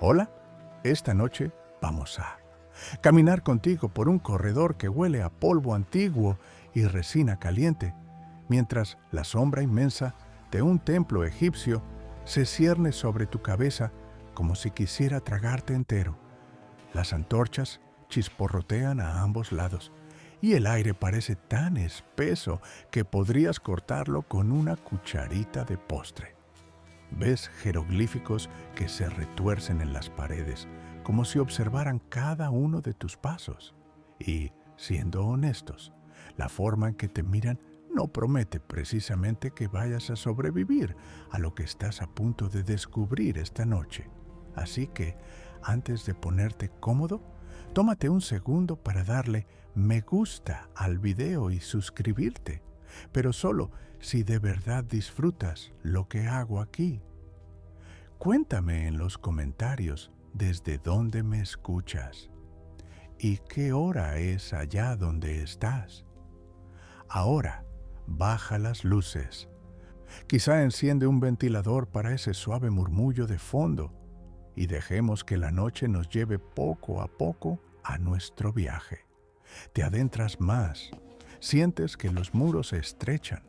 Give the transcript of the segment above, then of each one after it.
Hola, esta noche vamos a caminar contigo por un corredor que huele a polvo antiguo y resina caliente, mientras la sombra inmensa de un templo egipcio se cierne sobre tu cabeza como si quisiera tragarte entero. Las antorchas chisporrotean a ambos lados y el aire parece tan espeso que podrías cortarlo con una cucharita de postre. Ves jeroglíficos que se retuercen en las paredes, como si observaran cada uno de tus pasos. Y, siendo honestos, la forma en que te miran no promete precisamente que vayas a sobrevivir a lo que estás a punto de descubrir esta noche. Así que, antes de ponerte cómodo, tómate un segundo para darle me gusta al video y suscribirte, pero solo si de verdad disfrutas lo que hago aquí. Cuéntame en los comentarios desde dónde me escuchas y qué hora es allá donde estás. Ahora, baja las luces. Quizá enciende un ventilador para ese suave murmullo de fondo y dejemos que la noche nos lleve poco a poco a nuestro viaje. Te adentras más, sientes que los muros se estrechan,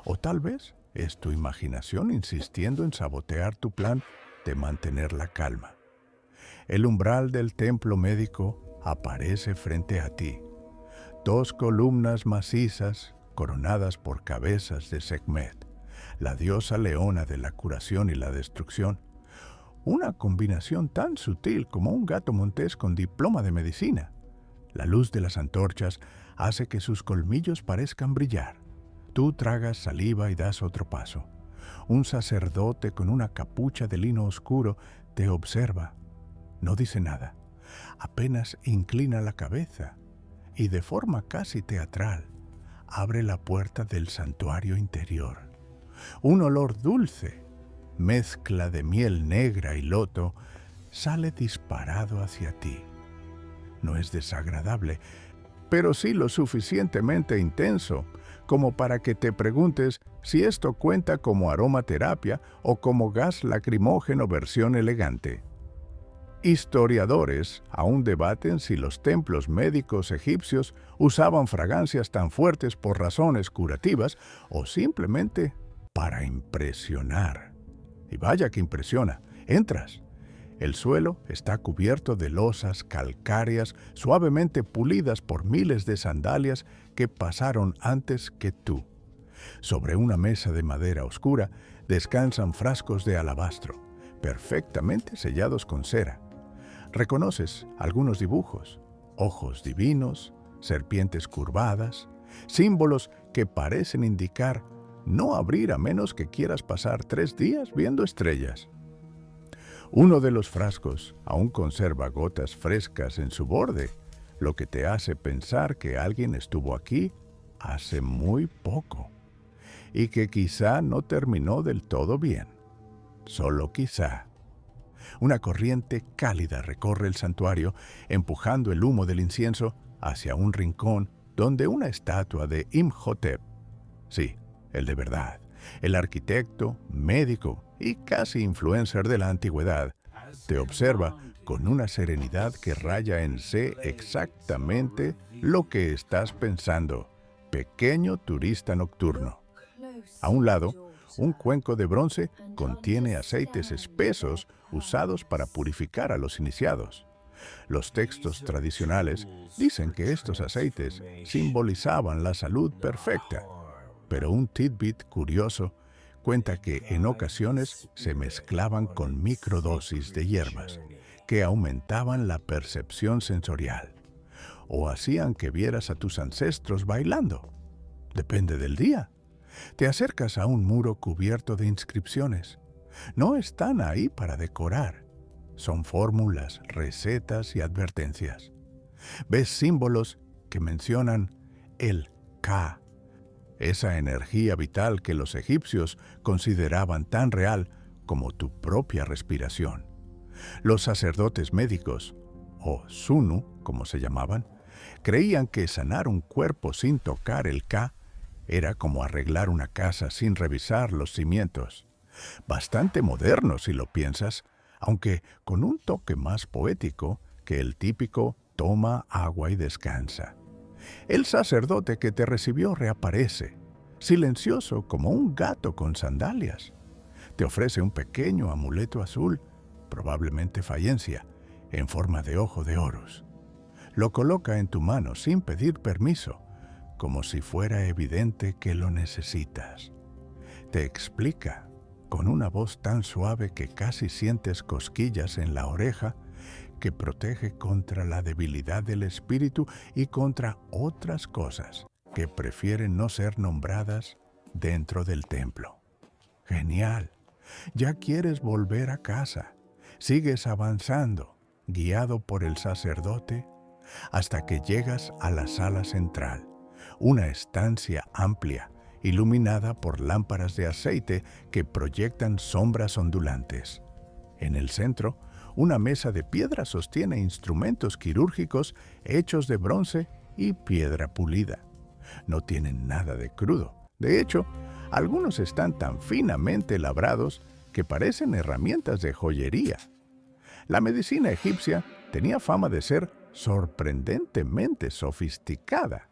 o tal vez es tu imaginación insistiendo en sabotear tu plan de mantener la calma. El umbral del templo médico aparece frente a ti. Dos columnas macizas coronadas por cabezas de Sekhmet, la diosa leona de la curación y la destrucción. Una combinación tan sutil como un gato montés con diploma de medicina. La luz de las antorchas hace que sus colmillos parezcan brillar. Tú tragas saliva y das otro paso. Un sacerdote con una capucha de lino oscuro te observa. No dice nada, apenas inclina la cabeza y de forma casi teatral abre la puerta del santuario interior. Un olor dulce, mezcla de miel negra y loto, sale disparado hacia ti. No es desagradable, pero sí lo suficientemente intenso como para que te preguntes si esto cuenta como aromaterapia o como gas lacrimógeno versión elegante. Historiadores aún debaten si los templos médicos egipcios usaban fragancias tan fuertes por razones curativas o simplemente para impresionar. Y vaya que impresiona. Entras. El suelo está cubierto de losas calcáreas suavemente pulidas por miles de sandalias que pasaron antes que tú. Sobre una mesa de madera oscura descansan frascos de alabastro, perfectamente sellados con cera. Reconoces algunos dibujos, ojos divinos, serpientes curvadas, símbolos que parecen indicar no abrir a menos que quieras pasar 3 días viendo estrellas. Uno de los frascos aún conserva gotas frescas en su borde, lo que te hace pensar que alguien estuvo aquí hace muy poco y que quizá no terminó del todo bien. Solo quizá. Una corriente cálida recorre el santuario, empujando el humo del incienso hacia un rincón donde una estatua de Imhotep, sí, el de verdad, el arquitecto, médico y casi influencer de la antigüedad, te observa con una serenidad que raya en sé exactamente lo que estás pensando, pequeño turista nocturno. A un lado, un cuenco de bronce contiene aceites espesos usados para purificar a los iniciados. Los textos tradicionales dicen que estos aceites simbolizaban la salud perfecta, pero un tidbit curioso cuenta que en ocasiones se mezclaban con microdosis de hierbas que aumentaban la percepción sensorial o hacían que vieras a tus ancestros bailando. Depende del día. Te acercas a un muro cubierto de inscripciones. No están ahí para decorar. Son fórmulas, recetas y advertencias. Ves símbolos que mencionan el Ka, esa energía vital que los egipcios consideraban tan real como tu propia respiración. Los sacerdotes médicos, o Sunu, como se llamaban, creían que sanar un cuerpo sin tocar el Ka era como arreglar una casa sin revisar los cimientos. Bastante moderno si lo piensas, aunque con un toque más poético que el típico toma agua y descansa. El sacerdote que te recibió reaparece, silencioso como un gato con sandalias. Te ofrece un pequeño amuleto azul, probablemente fayencia, en forma de ojo de Horus. Lo coloca en tu mano sin pedir permiso, como si fuera evidente que lo necesitas. Te explica, con una voz tan suave que casi sientes cosquillas en la oreja, que protege contra la debilidad del espíritu y contra otras cosas que prefieren no ser nombradas dentro del templo. Genial. Ya quieres volver a casa. Sigues avanzando, guiado por el sacerdote, hasta que llegas a la sala central, una estancia amplia, iluminada por lámparas de aceite que proyectan sombras ondulantes. En el centro, una mesa de piedra sostiene instrumentos quirúrgicos hechos de bronce y piedra pulida. No tienen nada de crudo. De hecho, algunos están tan finamente labrados que parecen herramientas de joyería. La medicina egipcia tenía fama de ser sorprendentemente sofisticada.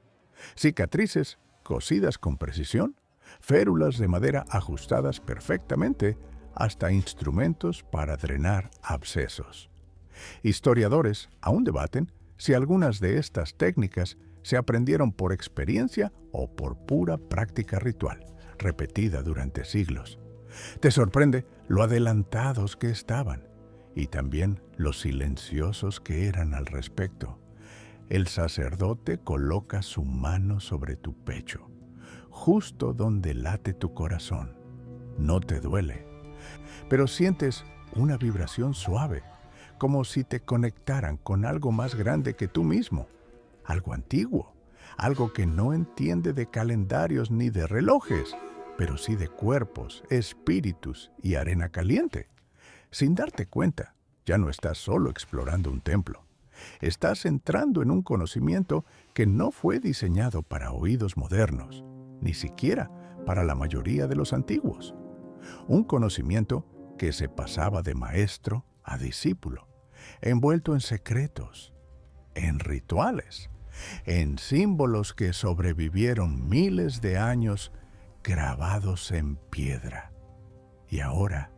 Cicatrices cosidas con precisión, férulas de madera ajustadas perfectamente, hasta instrumentos para drenar abscesos. Historiadores aún debaten si algunas de estas técnicas se aprendieron por experiencia o por pura práctica ritual, repetida durante siglos. Te sorprende lo adelantados que estaban y también lo silenciosos que eran al respecto. El sacerdote coloca su mano sobre tu pecho, justo donde late tu corazón. No te duele, pero sientes una vibración suave, como si te conectaran con algo más grande que tú mismo, algo antiguo, algo que no entiende de calendarios ni de relojes, pero sí de cuerpos, espíritus y arena caliente. Sin darte cuenta, ya no estás solo explorando un templo. Estás entrando en un conocimiento que no fue diseñado para oídos modernos, ni siquiera para la mayoría de los antiguos. Un conocimiento que se pasaba de maestro a discípulo, envuelto en secretos, en rituales, en símbolos que sobrevivieron miles de años grabados en piedra. Y ahora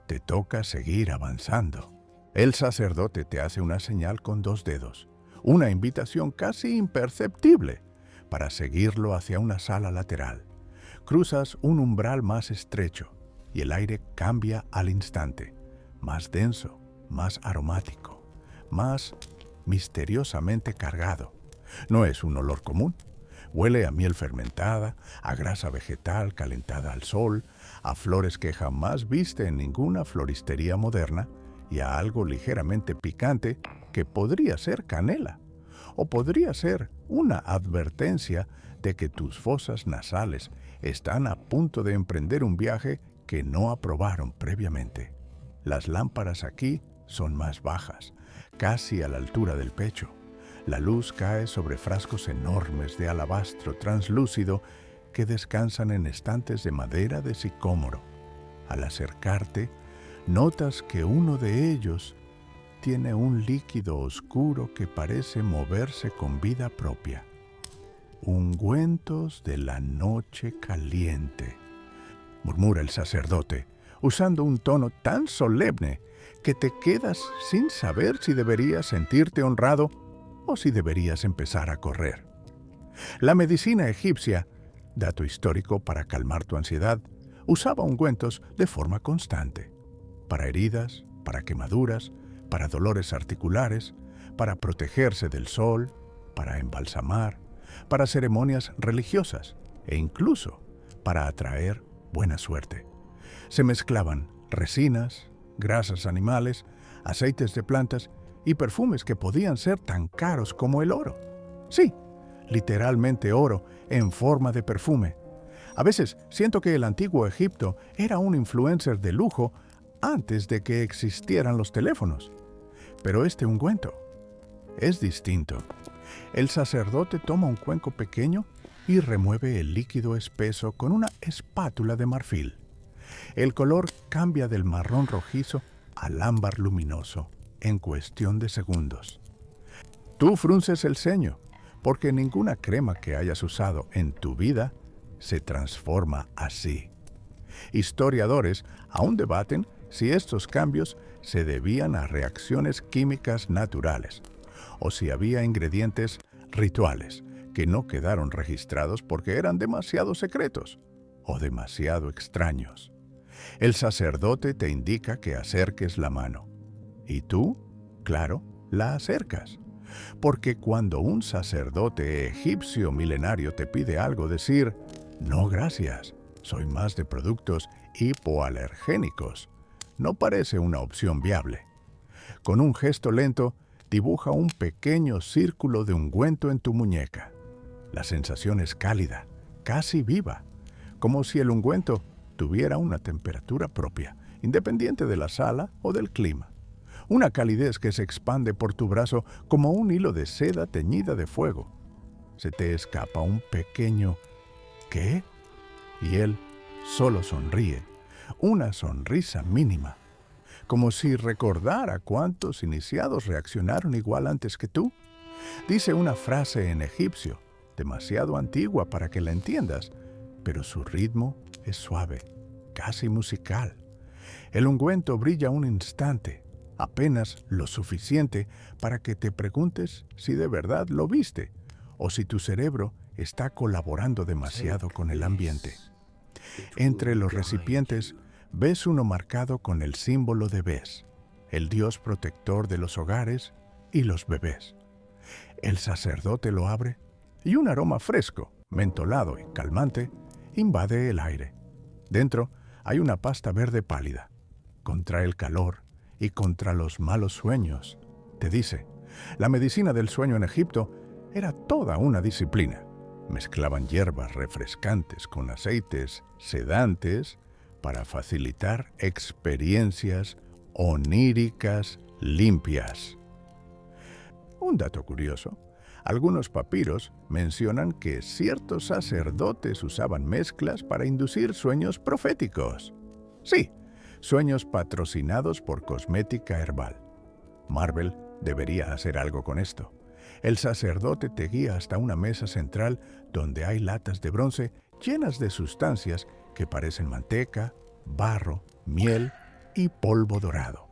te toca seguir avanzando. El sacerdote te hace una señal con 2 dedos, una invitación casi imperceptible para seguirlo hacia una sala lateral. Cruzas un umbral más estrecho y el aire cambia al instante, más denso, más aromático, más misteriosamente cargado. No es un olor común. Huele a miel fermentada, a grasa vegetal calentada al sol, a flores que jamás viste en ninguna floristería moderna y a algo ligeramente picante que podría ser canela o podría ser una advertencia de que tus fosas nasales están a punto de emprender un viaje que no aprobaron previamente. Las lámparas aquí son más bajas, casi a la altura del pecho. La luz cae sobre frascos enormes de alabastro translúcido que descansan en estantes de madera de sicómoro. Al acercarte, notas que uno de ellos tiene un líquido oscuro que parece moverse con vida propia. Ungüentos de la noche caliente, murmura el sacerdote, usando un tono tan solemne que te quedas sin saber si deberías sentirte honrado o si deberías empezar a correr. La medicina egipcia, dato histórico para calmar tu ansiedad, usaba ungüentos de forma constante, para heridas, para quemaduras, para dolores articulares, para protegerse del sol, para embalsamar, para ceremonias religiosas e incluso para atraer buena suerte. Se mezclaban resinas, grasas animales, aceites de plantas y perfumes que podían ser tan caros como el oro. Sí, literalmente oro en forma de perfume. A veces siento que el antiguo Egipto era un influencer de lujo antes de que existieran los teléfonos. Pero este ungüento es distinto. El sacerdote toma un cuenco pequeño y remueve el líquido espeso con una espátula de marfil. El color cambia del marrón rojizo al ámbar luminoso en cuestión de segundos. Tú frunces el ceño, porque ninguna crema que hayas usado en tu vida se transforma así. Historiadores aún debaten si estos cambios se debían a reacciones químicas naturales o si había ingredientes rituales que no quedaron registrados porque eran demasiado secretos o demasiado extraños. El sacerdote te indica que acerques la mano y tú, claro, la acercas. Porque cuando un sacerdote egipcio milenario te pide algo, decir, no gracias, soy más de productos hipoalergénicos, no parece una opción viable. Con un gesto lento, dibuja un pequeño círculo de ungüento en tu muñeca. La sensación es cálida, casi viva, como si el ungüento tuviera una temperatura propia, independiente de la sala o del clima. Una calidez que se expande por tu brazo como un hilo de seda teñida de fuego. Se te escapa un pequeño ¿qué? Y él solo sonríe, una sonrisa mínima, como si recordara cuántos iniciados reaccionaron igual antes que tú. Dice una frase en egipcio, demasiado antigua para que la entiendas, pero su ritmo es suave, casi musical. El ungüento brilla un instante, apenas lo suficiente para que te preguntes si de verdad lo viste o si tu cerebro está colaborando demasiado con el ambiente. Entre los recipientes ves uno marcado con el símbolo de Bes, el dios protector de los hogares y los bebés. El sacerdote lo abre y un aroma fresco, mentolado y calmante invade el aire. Dentro hay una pasta verde pálida. Contra el calor y contra los malos sueños, te dice. La medicina del sueño en Egipto era toda una disciplina. Mezclaban hierbas refrescantes con aceites sedantes para facilitar experiencias oníricas limpias. Un dato curioso, algunos papiros mencionan que ciertos sacerdotes usaban mezclas para inducir sueños proféticos. Sí, sueños patrocinados por cosmética herbal. Marvel debería hacer algo con esto. El sacerdote te guía hasta una mesa central donde hay latas de bronce llenas de sustancias que parecen manteca, barro, miel y polvo dorado.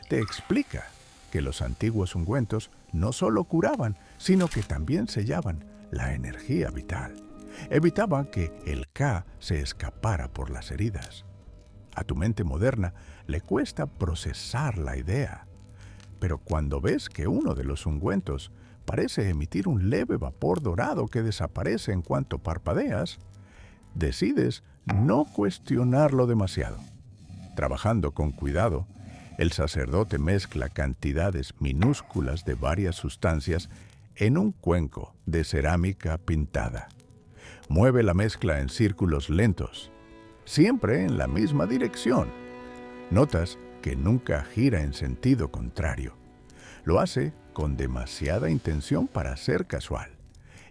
Te explica que los antiguos ungüentos no solo curaban, sino que también sellaban la energía vital. Evitaban que el Ka se escapara por las heridas. A tu mente moderna le cuesta procesar la idea. Pero cuando ves que uno de los ungüentos parece emitir un leve vapor dorado que desaparece en cuanto parpadeas, decides no cuestionarlo demasiado. Trabajando con cuidado, el sacerdote mezcla cantidades minúsculas de varias sustancias en un cuenco de cerámica pintada. Mueve la mezcla en círculos lentos, siempre en la misma dirección. Notas que nunca gira en sentido contrario. Lo hace con demasiada intención para ser casual.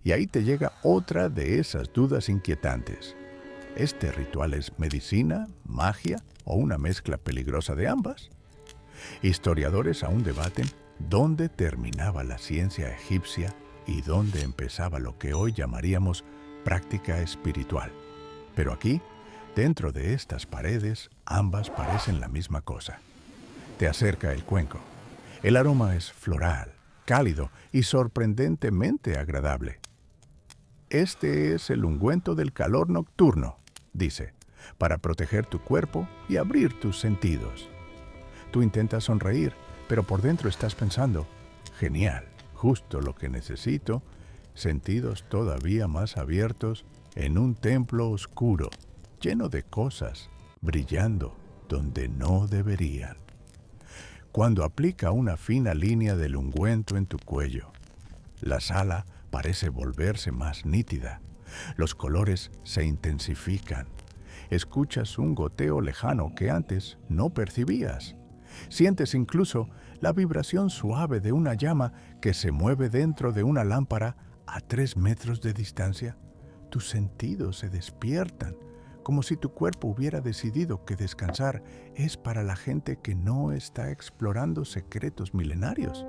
Y ahí te llega otra de esas dudas inquietantes. ¿Este ritual es medicina, magia o una mezcla peligrosa de ambas? Historiadores aún debaten dónde terminaba la ciencia egipcia y dónde empezaba lo que hoy llamaríamos práctica espiritual. Pero aquí, dentro de estas paredes, ambas parecen la misma cosa. Te acerca el cuenco. El aroma es floral, cálido y sorprendentemente agradable. Este es el ungüento del calor nocturno, dice, para proteger tu cuerpo y abrir tus sentidos. Tú intentas sonreír, pero por dentro estás pensando, genial, justo lo que necesito, sentidos todavía más abiertos en un templo oscuro, lleno de cosas, brillando donde no deberían. Cuando aplica una fina línea del ungüento en tu cuello, la sala parece volverse más nítida. Los colores se intensifican. Escuchas un goteo lejano que antes no percibías. Sientes incluso la vibración suave de una llama que se mueve dentro de una lámpara a 3 metros de distancia. Tus sentidos se despiertan, como si tu cuerpo hubiera decidido que descansar es para la gente que no está explorando secretos milenarios.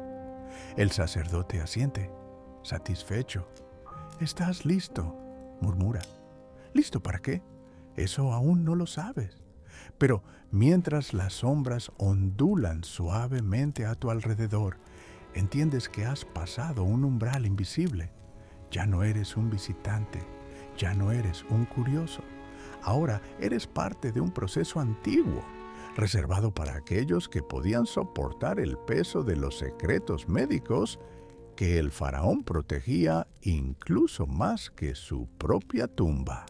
El sacerdote asiente, satisfecho. «¿Estás listo?», murmura. «¿Listo para qué? Eso aún no lo sabes». Pero mientras las sombras ondulan suavemente a tu alrededor, entiendes que has pasado un umbral invisible. Ya no eres un visitante, ya no eres un curioso. Ahora eres parte de un proceso antiguo, reservado para aquellos que podían soportar el peso de los secretos médicos que el faraón protegía incluso más que su propia tumba.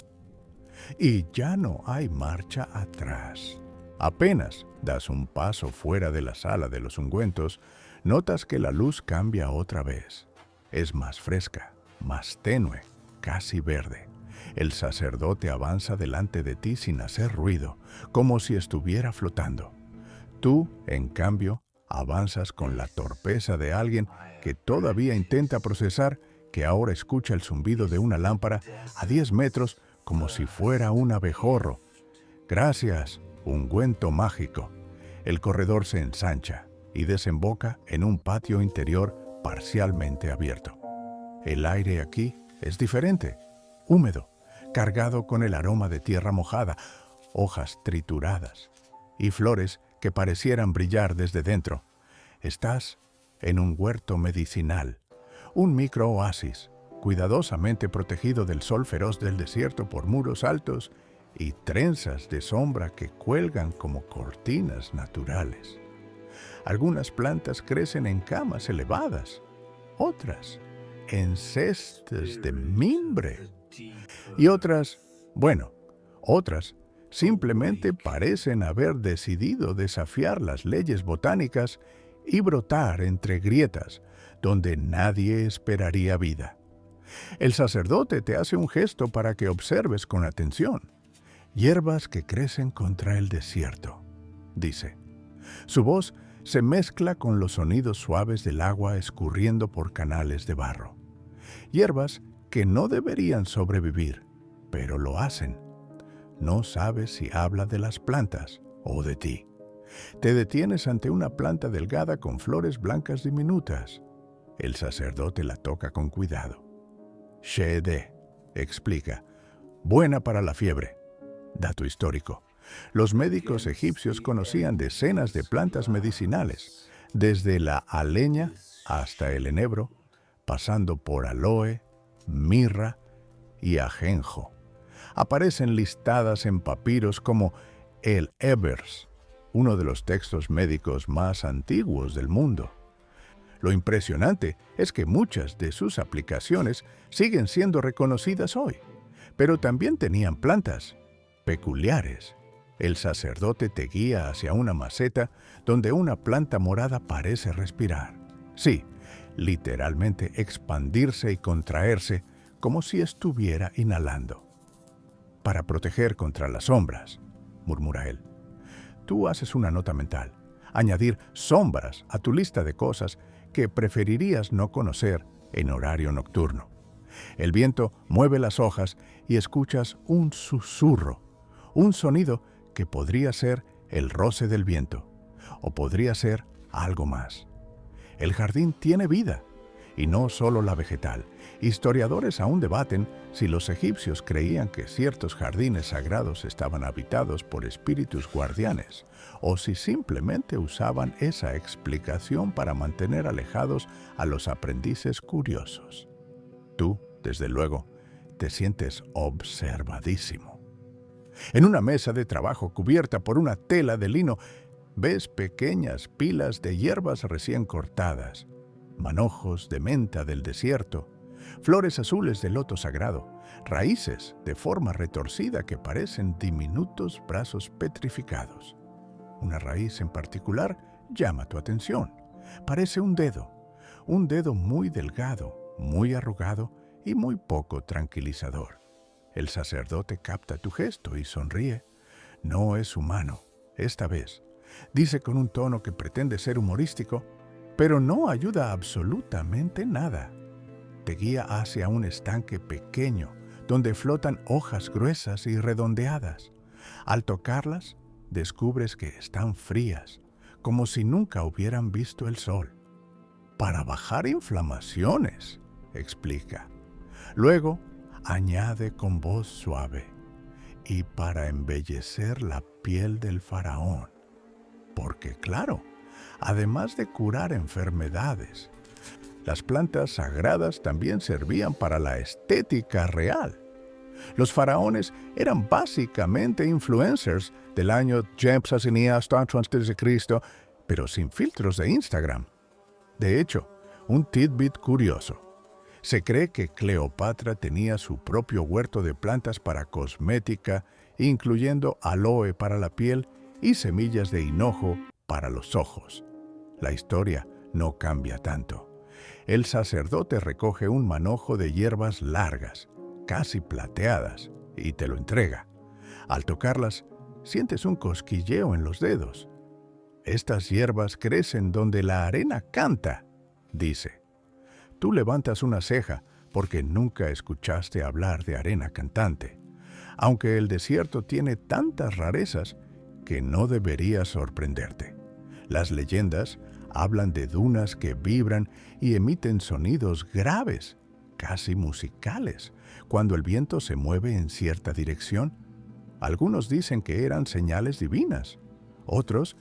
Y ya no hay marcha atrás. Apenas das un paso fuera de la sala de los ungüentos, notas que la luz cambia otra vez. Es más fresca, más tenue, casi verde. El sacerdote avanza delante de ti sin hacer ruido, como si estuviera flotando. Tú, en cambio, avanzas con la torpeza de alguien que todavía intenta procesar que ahora escucha el zumbido de una lámpara a 10 metros como si fuera un abejorro. Gracias, ungüento mágico. El corredor se ensancha y desemboca en un patio interior parcialmente abierto. El aire aquí es diferente, húmedo, cargado con el aroma de tierra mojada, hojas trituradas y flores que parecieran brillar desde dentro. Estás en un huerto medicinal, un microoasis, cuidadosamente protegido del sol feroz del desierto por muros altos y trenzas de sombra que cuelgan como cortinas naturales. Algunas plantas crecen en camas elevadas, otras en cestas de mimbre, y otras simplemente parecen haber decidido desafiar las leyes botánicas y brotar entre grietas donde nadie esperaría vida. El sacerdote te hace un gesto para que observes con atención. «Hierbas que crecen contra el desierto», dice. Su voz se mezcla con los sonidos suaves del agua escurriendo por canales de barro. Hierbas que no deberían sobrevivir, pero lo hacen. No sabes si habla de las plantas o de ti. Te detienes ante una planta delgada con flores blancas diminutas. El sacerdote la toca con cuidado. «Shede», explica, «buena para la fiebre». Dato histórico. Los médicos egipcios conocían decenas de plantas medicinales, desde la aleña hasta el enebro, pasando por aloe, mirra y ajenjo. Aparecen listadas en papiros como el Ebers, uno de los textos médicos más antiguos del mundo. Lo impresionante es que muchas de sus aplicaciones siguen siendo reconocidas hoy, pero también tenían plantas peculiares. El sacerdote te guía hacia una maceta donde una planta morada parece respirar. Sí, literalmente expandirse y contraerse como si estuviera inhalando. «Para proteger contra las sombras», murmura él. Tú haces una nota mental, añadir sombras a tu lista de cosas que preferirías no conocer en horario nocturno. El viento mueve las hojas y escuchas un susurro, un sonido que podría ser el roce del viento, o podría ser algo más. El jardín tiene vida, y no solo la vegetal. Historiadores aún debaten si los egipcios creían que ciertos jardines sagrados estaban habitados por espíritus guardianes, o si simplemente usaban esa explicación para mantener alejados a los aprendices curiosos. Tú, desde luego, te sientes observadísimo. En una mesa de trabajo cubierta por una tela de lino, ves pequeñas pilas de hierbas recién cortadas, manojos de menta del desierto, flores azules de loto sagrado, raíces de forma retorcida que parecen diminutos brazos petrificados. Una raíz en particular llama tu atención. Parece un dedo muy delgado, muy arrugado y muy poco tranquilizador. El sacerdote capta tu gesto y sonríe. No es humano, esta vez. Dice con un tono que pretende ser humorístico, pero no ayuda absolutamente nada. Te guía hacia un estanque pequeño, donde flotan hojas gruesas y redondeadas. Al tocarlas, descubres que están frías, como si nunca hubieran visto el sol. Para bajar inflamaciones, explica. Luego, añade con voz suave, y para embellecer la piel del faraón. Porque claro, además de curar enfermedades, las plantas sagradas también servían para la estética real. Los faraones eran básicamente influencers del año hasta antes de Cristo, pero sin filtros de Instagram. De hecho, un tidbit curioso. Se cree que Cleopatra tenía su propio huerto de plantas para cosmética, incluyendo aloe para la piel y semillas de hinojo para los ojos. La historia no cambia tanto. El sacerdote recoge un manojo de hierbas largas, casi plateadas, y te lo entrega. Al tocarlas, sientes un cosquilleo en los dedos. Estas hierbas crecen donde la arena canta, dice. Tú levantas una ceja porque nunca escuchaste hablar de arena cantante, aunque el desierto tiene tantas rarezas que no debería sorprenderte. Las leyendas hablan de dunas que vibran y emiten sonidos graves, casi musicales, cuando el viento se mueve en cierta dirección. Algunos dicen que eran señales divinas, otros,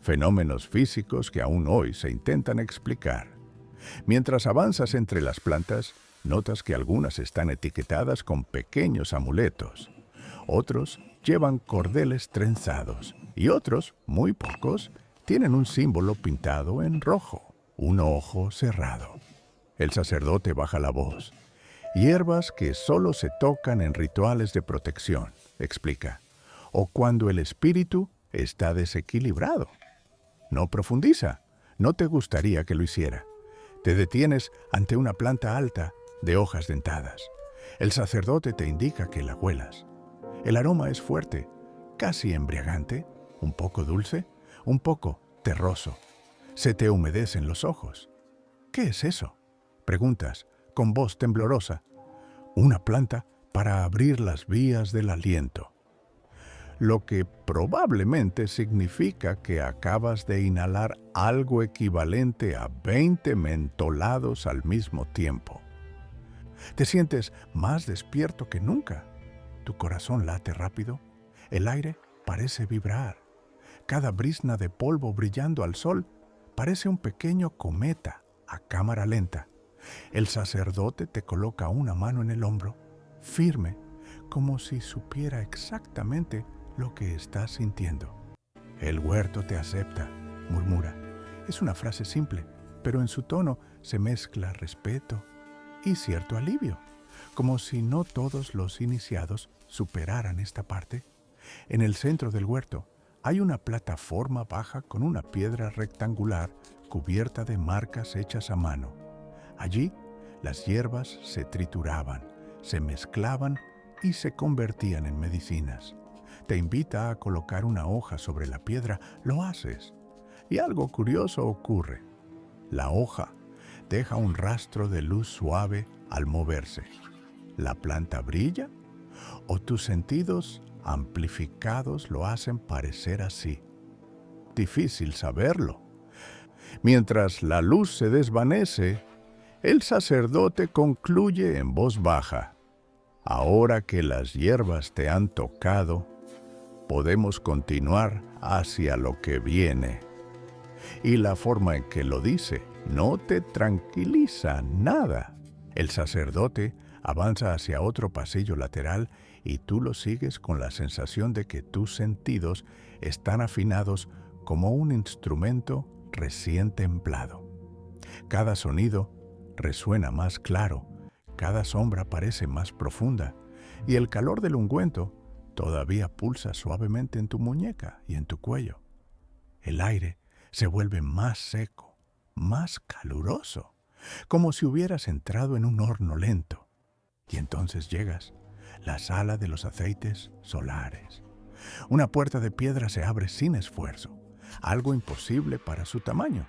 fenómenos físicos que aún hoy se intentan explicar. Mientras avanzas entre las plantas, notas que algunas están etiquetadas con pequeños amuletos. Otros llevan cordeles trenzados y otros, muy pocos, tienen un símbolo pintado en rojo, un ojo cerrado. El sacerdote baja la voz. Hierbas que solo se tocan en rituales de protección, explica, o cuando el espíritu está desequilibrado. No profundiza, no te gustaría que lo hiciera. Te detienes ante una planta alta de hojas dentadas. El sacerdote te indica que la huelas. El aroma es fuerte, casi embriagante, un poco dulce, un poco terroso. Se te humedecen los ojos. ¿Qué es eso?, preguntas con voz temblorosa. Una planta para abrir las vías del aliento. Lo que probablemente significa que acabas de inhalar algo equivalente a 20 mentolados al mismo tiempo. Te sientes más despierto que nunca. Tu corazón late rápido. El aire parece vibrar. Cada brizna de polvo brillando al sol parece un pequeño cometa a cámara lenta. El sacerdote te coloca una mano en el hombro, firme, como si supiera exactamente lo que estás sintiendo. El huerto te acepta, murmura. Es una frase simple, pero en su tono se mezcla respeto y cierto alivio, como si no todos los iniciados superaran esta parte. En el centro del huerto hay una plataforma baja con una piedra rectangular cubierta de marcas hechas a mano. Allí, las hierbas se trituraban, se mezclaban y se convertían en medicinas. Te invita a colocar una hoja sobre la piedra, lo haces. Y algo curioso ocurre. La hoja deja un rastro de luz suave al moverse. ¿La planta brilla? ¿O tus sentidos amplificados lo hacen parecer así? Difícil saberlo. Mientras la luz se desvanece, el sacerdote concluye en voz baja. Ahora que las hierbas te han tocado, podemos continuar hacia lo que viene. Y la forma en que lo dice no te tranquiliza nada. El sacerdote avanza hacia otro pasillo lateral y tú lo sigues con la sensación de que tus sentidos están afinados como un instrumento recién templado. Cada sonido resuena más claro, cada sombra parece más profunda y el calor del ungüento todavía pulsa suavemente en tu muñeca y en tu cuello. El aire se vuelve más seco, más caluroso, como si hubieras entrado en un horno lento. Y entonces llegas, la sala de los aceites solares. Una puerta de piedra se abre sin esfuerzo, algo imposible para su tamaño.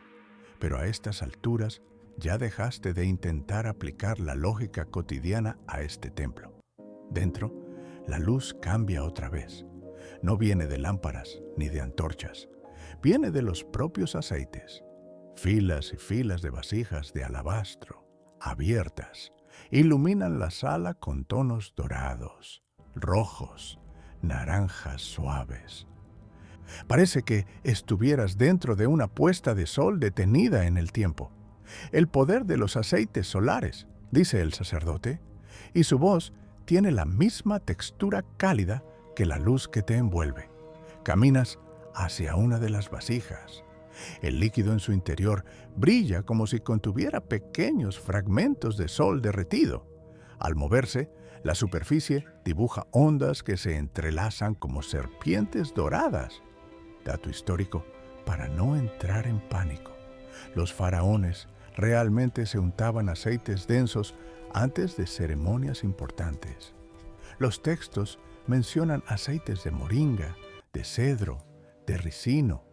Pero a estas alturas ya dejaste de intentar aplicar la lógica cotidiana a este templo. Dentro, la luz cambia otra vez. No viene de lámparas ni de antorchas. Viene de los propios aceites. Filas y filas de vasijas de alabastro, abiertas, iluminan la sala con tonos dorados, rojos, naranjas suaves. Parece que estuvieras dentro de una puesta de sol detenida en el tiempo. El poder de los aceites solares, dice el sacerdote, y su voz tiene la misma textura cálida que la luz que te envuelve. Caminas hacia una de las vasijas. El líquido en su interior brilla como si contuviera pequeños fragmentos de sol derretido. Al moverse, la superficie dibuja ondas que se entrelazan como serpientes doradas. Dato histórico para no entrar en pánico. Los faraones realmente se untaban aceites densos antes de ceremonias importantes. Los textos mencionan aceites de moringa, de cedro, de ricino,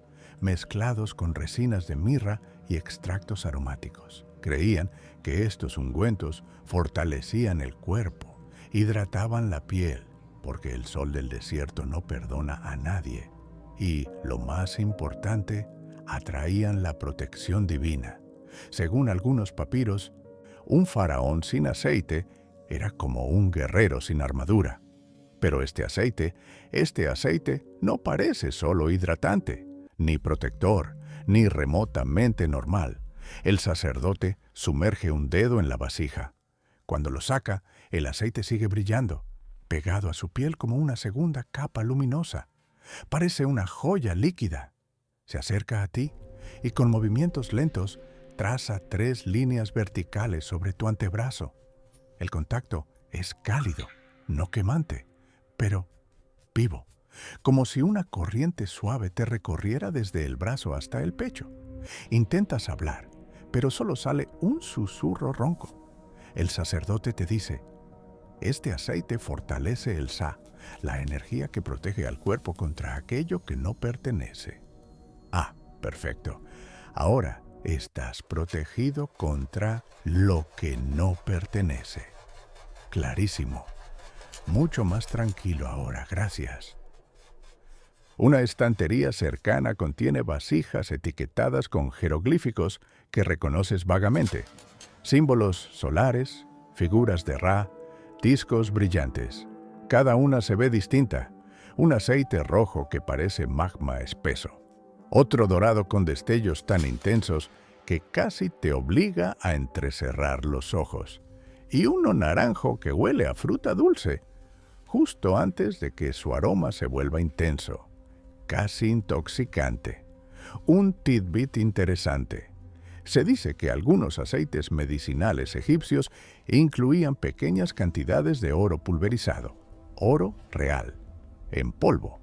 mezclados con resinas de mirra y extractos aromáticos. Creían que estos ungüentos fortalecían el cuerpo, hidrataban la piel, porque el sol del desierto no perdona a nadie. Y, lo más importante, atraían la protección divina. Según algunos papiros, un faraón sin aceite era como un guerrero sin armadura. Pero este aceite no parece solo hidratante, ni protector, ni remotamente normal. El sacerdote sumerge un dedo en la vasija. Cuando lo saca, el aceite sigue brillando, pegado a su piel como una segunda capa luminosa. Parece una joya líquida. Se acerca a ti y con movimientos lentos traza 3 líneas verticales sobre tu antebrazo. El contacto es cálido, no quemante, pero vivo, como si una corriente suave te recorriera desde el brazo hasta el pecho. Intentas hablar, pero solo sale un susurro ronco. El sacerdote te dice: este aceite fortalece el Sa, la energía que protege al cuerpo contra aquello que no pertenece. Ah, perfecto. Ahora estás protegido contra lo que no pertenece. Clarísimo. Mucho más tranquilo ahora, gracias. Una estantería cercana contiene vasijas etiquetadas con jeroglíficos que reconoces vagamente. Símbolos solares, figuras de Ra, discos brillantes. Cada una se ve distinta. Un aceite rojo que parece magma espeso. Otro dorado con destellos tan intensos que casi te obliga a entrecerrar los ojos. Y uno naranjo que huele a fruta dulce, justo antes de que su aroma se vuelva intenso, casi intoxicante. Un tidbit interesante. Se dice que algunos aceites medicinales egipcios incluían pequeñas cantidades de oro pulverizado, oro real, en polvo.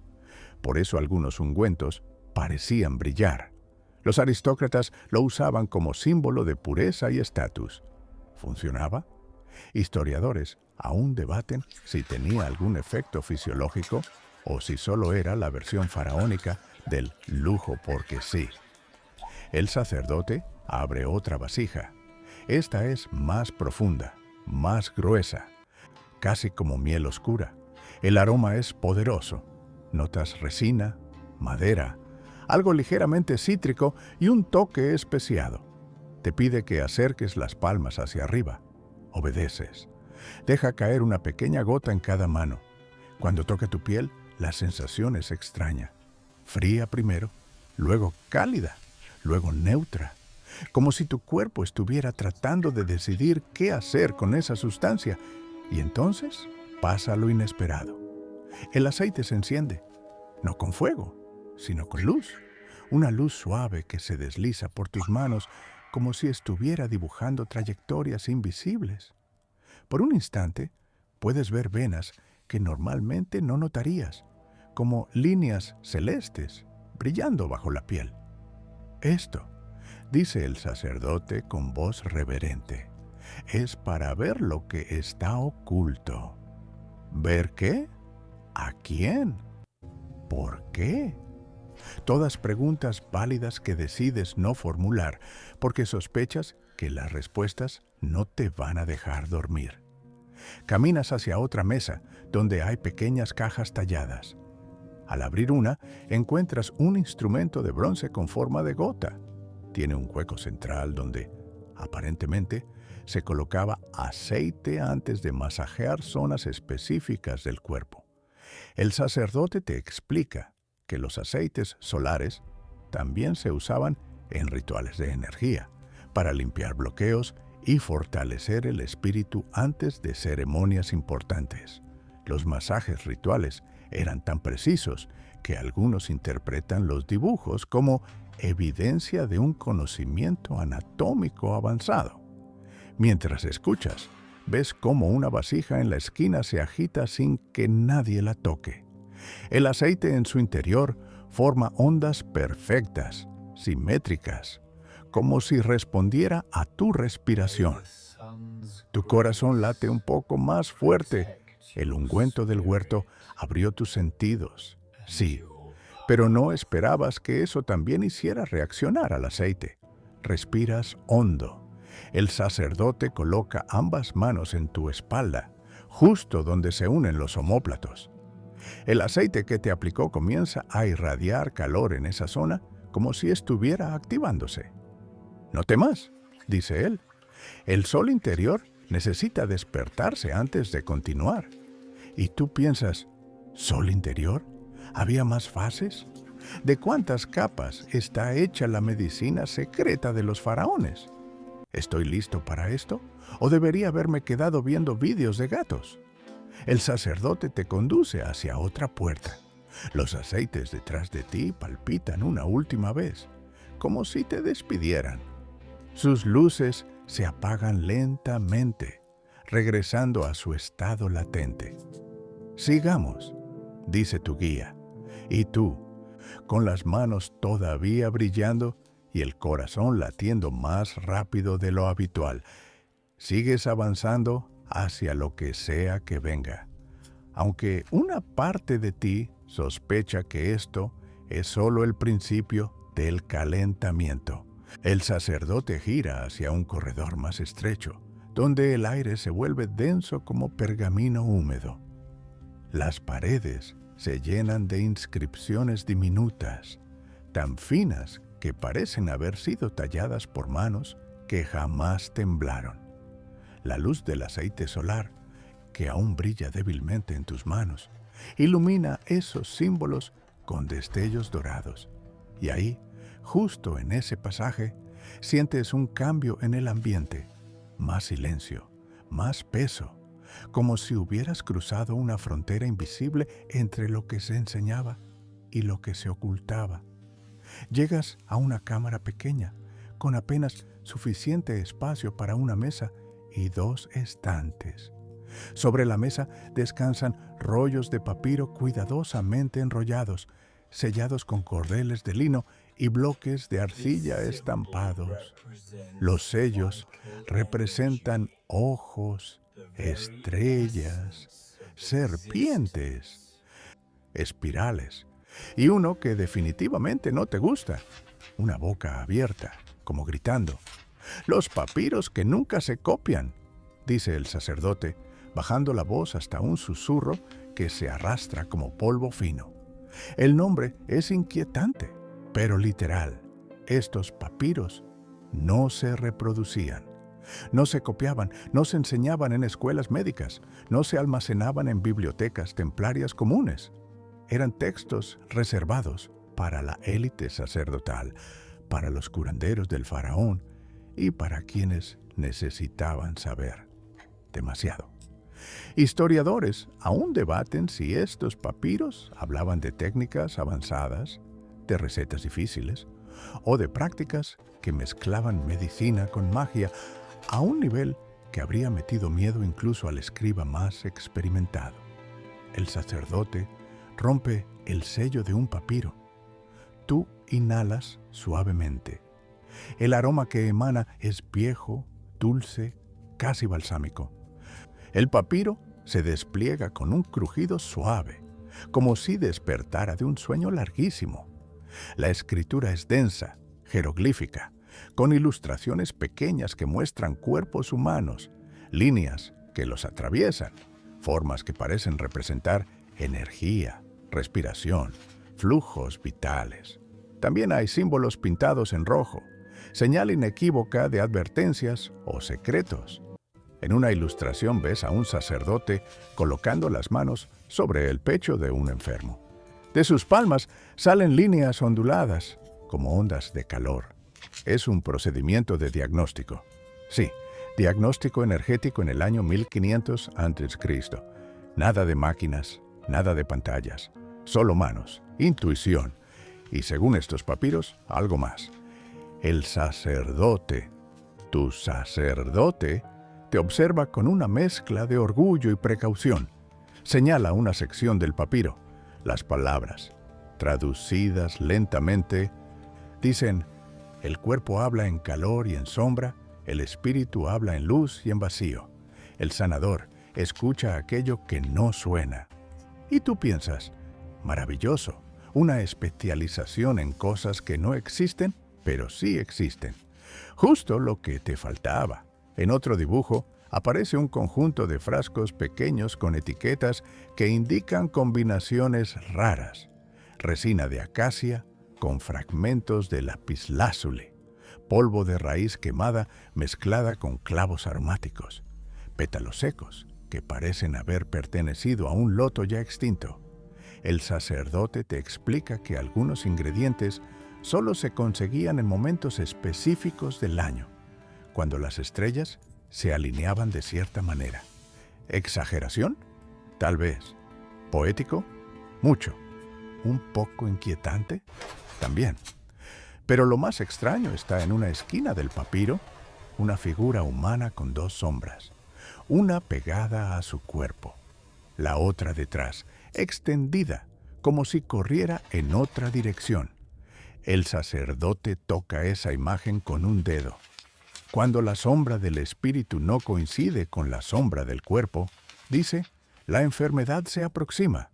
Por eso algunos ungüentos parecían brillar. Los aristócratas lo usaban como símbolo de pureza y estatus. ¿Funcionaba? Historiadores aún debaten si tenía algún efecto fisiológico o si solo era la versión faraónica del lujo porque sí. El sacerdote abre otra vasija. Esta es más profunda, más gruesa, casi como miel oscura. El aroma es poderoso. Notas resina, madera, algo ligeramente cítrico y un toque especiado. Te pide que acerques las palmas hacia arriba. Obedeces. Deja caer una pequeña gota en cada mano. Cuando toca tu piel, la sensación es extraña. Fría primero, luego cálida, luego neutra. Como si tu cuerpo estuviera tratando de decidir qué hacer con esa sustancia. Y entonces pasa lo inesperado. El aceite se enciende, no con fuego, sino con luz. Una luz suave que se desliza por tus manos como si estuviera dibujando trayectorias invisibles. Por un instante, puedes ver venas que normalmente no notarías, como líneas celestes brillando bajo la piel. Esto, dice el sacerdote con voz reverente, es para ver lo que está oculto. ¿Ver qué? ¿A quién? ¿Por qué? Todas preguntas válidas que decides no formular porque sospechas que las respuestas no te van a dejar dormir. Caminas hacia otra mesa, donde hay pequeñas cajas talladas. Al abrir una, encuentras un instrumento de bronce con forma de gota. Tiene un hueco central donde, aparentemente, se colocaba aceite antes de masajear zonas específicas del cuerpo. El sacerdote te explica que los aceites solares también se usaban en rituales de energía, para limpiar bloqueos y fortalecer el espíritu antes de ceremonias importantes. Los masajes rituales eran tan precisos que algunos interpretan los dibujos como evidencia de un conocimiento anatómico avanzado. Mientras escuchas, ves cómo una vasija en la esquina se agita sin que nadie la toque. El aceite en su interior forma ondas perfectas, simétricas, como si respondiera a tu respiración. Tu corazón late un poco más fuerte. El ungüento del huerto abrió tus sentidos. Sí, pero no esperabas que eso también hiciera reaccionar al aceite. Respiras hondo. El sacerdote coloca ambas manos en tu espalda, justo donde se unen los omóplatos. El aceite que te aplicó comienza a irradiar calor en esa zona como si estuviera activándose. No temas, dice él. El sol interior necesita despertarse antes de continuar. Y tú piensas, ¿sol interior? ¿Había más fases? ¿De cuántas capas está hecha la medicina secreta de los faraones? ¿Estoy listo para esto? ¿O debería haberme quedado viendo vídeos de gatos? El sacerdote te conduce hacia otra puerta. Los aceites detrás de ti palpitan una última vez, como si te despidieran. Sus luces se apagan lentamente, regresando a su estado latente. Sigamos, dice tu guía, y tú, con las manos todavía brillando y el corazón latiendo más rápido de lo habitual, sigues avanzando hacia lo que sea que venga, aunque una parte de ti sospecha que esto es solo el principio del calentamiento. El sacerdote gira hacia un corredor más estrecho, donde el aire se vuelve denso como pergamino húmedo. Las paredes se llenan de inscripciones diminutas, tan finas que parecen haber sido talladas por manos que jamás temblaron. La luz del aceite solar, que aún brilla débilmente en tus manos, ilumina esos símbolos con destellos dorados. Y ahí, justo en ese pasaje, sientes un cambio en el ambiente, más silencio, más peso, como si hubieras cruzado una frontera invisible entre lo que se enseñaba y lo que se ocultaba. Llegas a una cámara pequeña, con apenas suficiente espacio para una mesa y 2 estantes. Sobre la mesa descansan rollos de papiro cuidadosamente enrollados, sellados con cordeles de lino y bloques de arcilla estampados. Los sellos representan ojos, estrellas, serpientes, espirales, y uno que definitivamente no te gusta, una boca abierta, como gritando. Los papiros que nunca se copian, dice el sacerdote, bajando la voz hasta un susurro que se arrastra como polvo fino. El nombre es inquietante, pero literal. Estos papiros no se reproducían, no se copiaban, no se enseñaban en escuelas médicas, no se almacenaban en bibliotecas templarias comunes. Eran textos reservados para la élite sacerdotal, para los curanderos del faraón y para quienes necesitaban saber demasiado. Historiadores aún debaten si estos papiros hablaban de técnicas avanzadas, de recetas difíciles o de prácticas que mezclaban medicina con magia a un nivel que habría metido miedo incluso al escriba más experimentado. El sacerdote rompe el sello de un papiro. Tú inhalas suavemente. El aroma que emana es viejo, dulce, casi balsámico. El papiro se despliega con un crujido suave, como si despertara de un sueño larguísimo. La escritura es densa, jeroglífica, con ilustraciones pequeñas que muestran cuerpos humanos, líneas que los atraviesan, formas que parecen representar energía, respiración, flujos vitales. También hay símbolos pintados en rojo, señal inequívoca de advertencias o secretos. En una ilustración ves a un sacerdote colocando las manos sobre el pecho de un enfermo. De sus palmas salen líneas onduladas, como ondas de calor. Es un procedimiento de diagnóstico. Sí, diagnóstico energético en el año 1500 a.C. Nada de máquinas, nada de pantallas, solo manos, intuición y, según estos papiros, algo más. El sacerdote, tu sacerdote, te observa con una mezcla de orgullo y precaución. Señala una sección del papiro. Las palabras, traducidas lentamente, dicen: el cuerpo habla en calor y en sombra, el espíritu habla en luz y en vacío. El sanador escucha aquello que no suena. Y tú piensas, maravilloso, una especialización en cosas que no existen, pero sí existen. Justo lo que te faltaba. En otro dibujo aparece un conjunto de frascos pequeños con etiquetas que indican combinaciones raras. Resina de acacia con fragmentos de lapislázuli, polvo de raíz quemada mezclada con clavos aromáticos, pétalos secos que parecen haber pertenecido a un loto ya extinto. El sacerdote te explica que algunos ingredientes solo se conseguían en momentos específicos del año, cuando las estrellas se alineaban de cierta manera. ¿Exageración? Tal vez. ¿Poético? Mucho. ¿Un poco inquietante? También. Pero lo más extraño está en una esquina del papiro, una figura humana con dos sombras, una pegada a su cuerpo, la otra detrás, extendida, como si corriera en otra dirección. El sacerdote toca esa imagen con un dedo. Cuando la sombra del espíritu no coincide con la sombra del cuerpo, dice, la enfermedad se aproxima.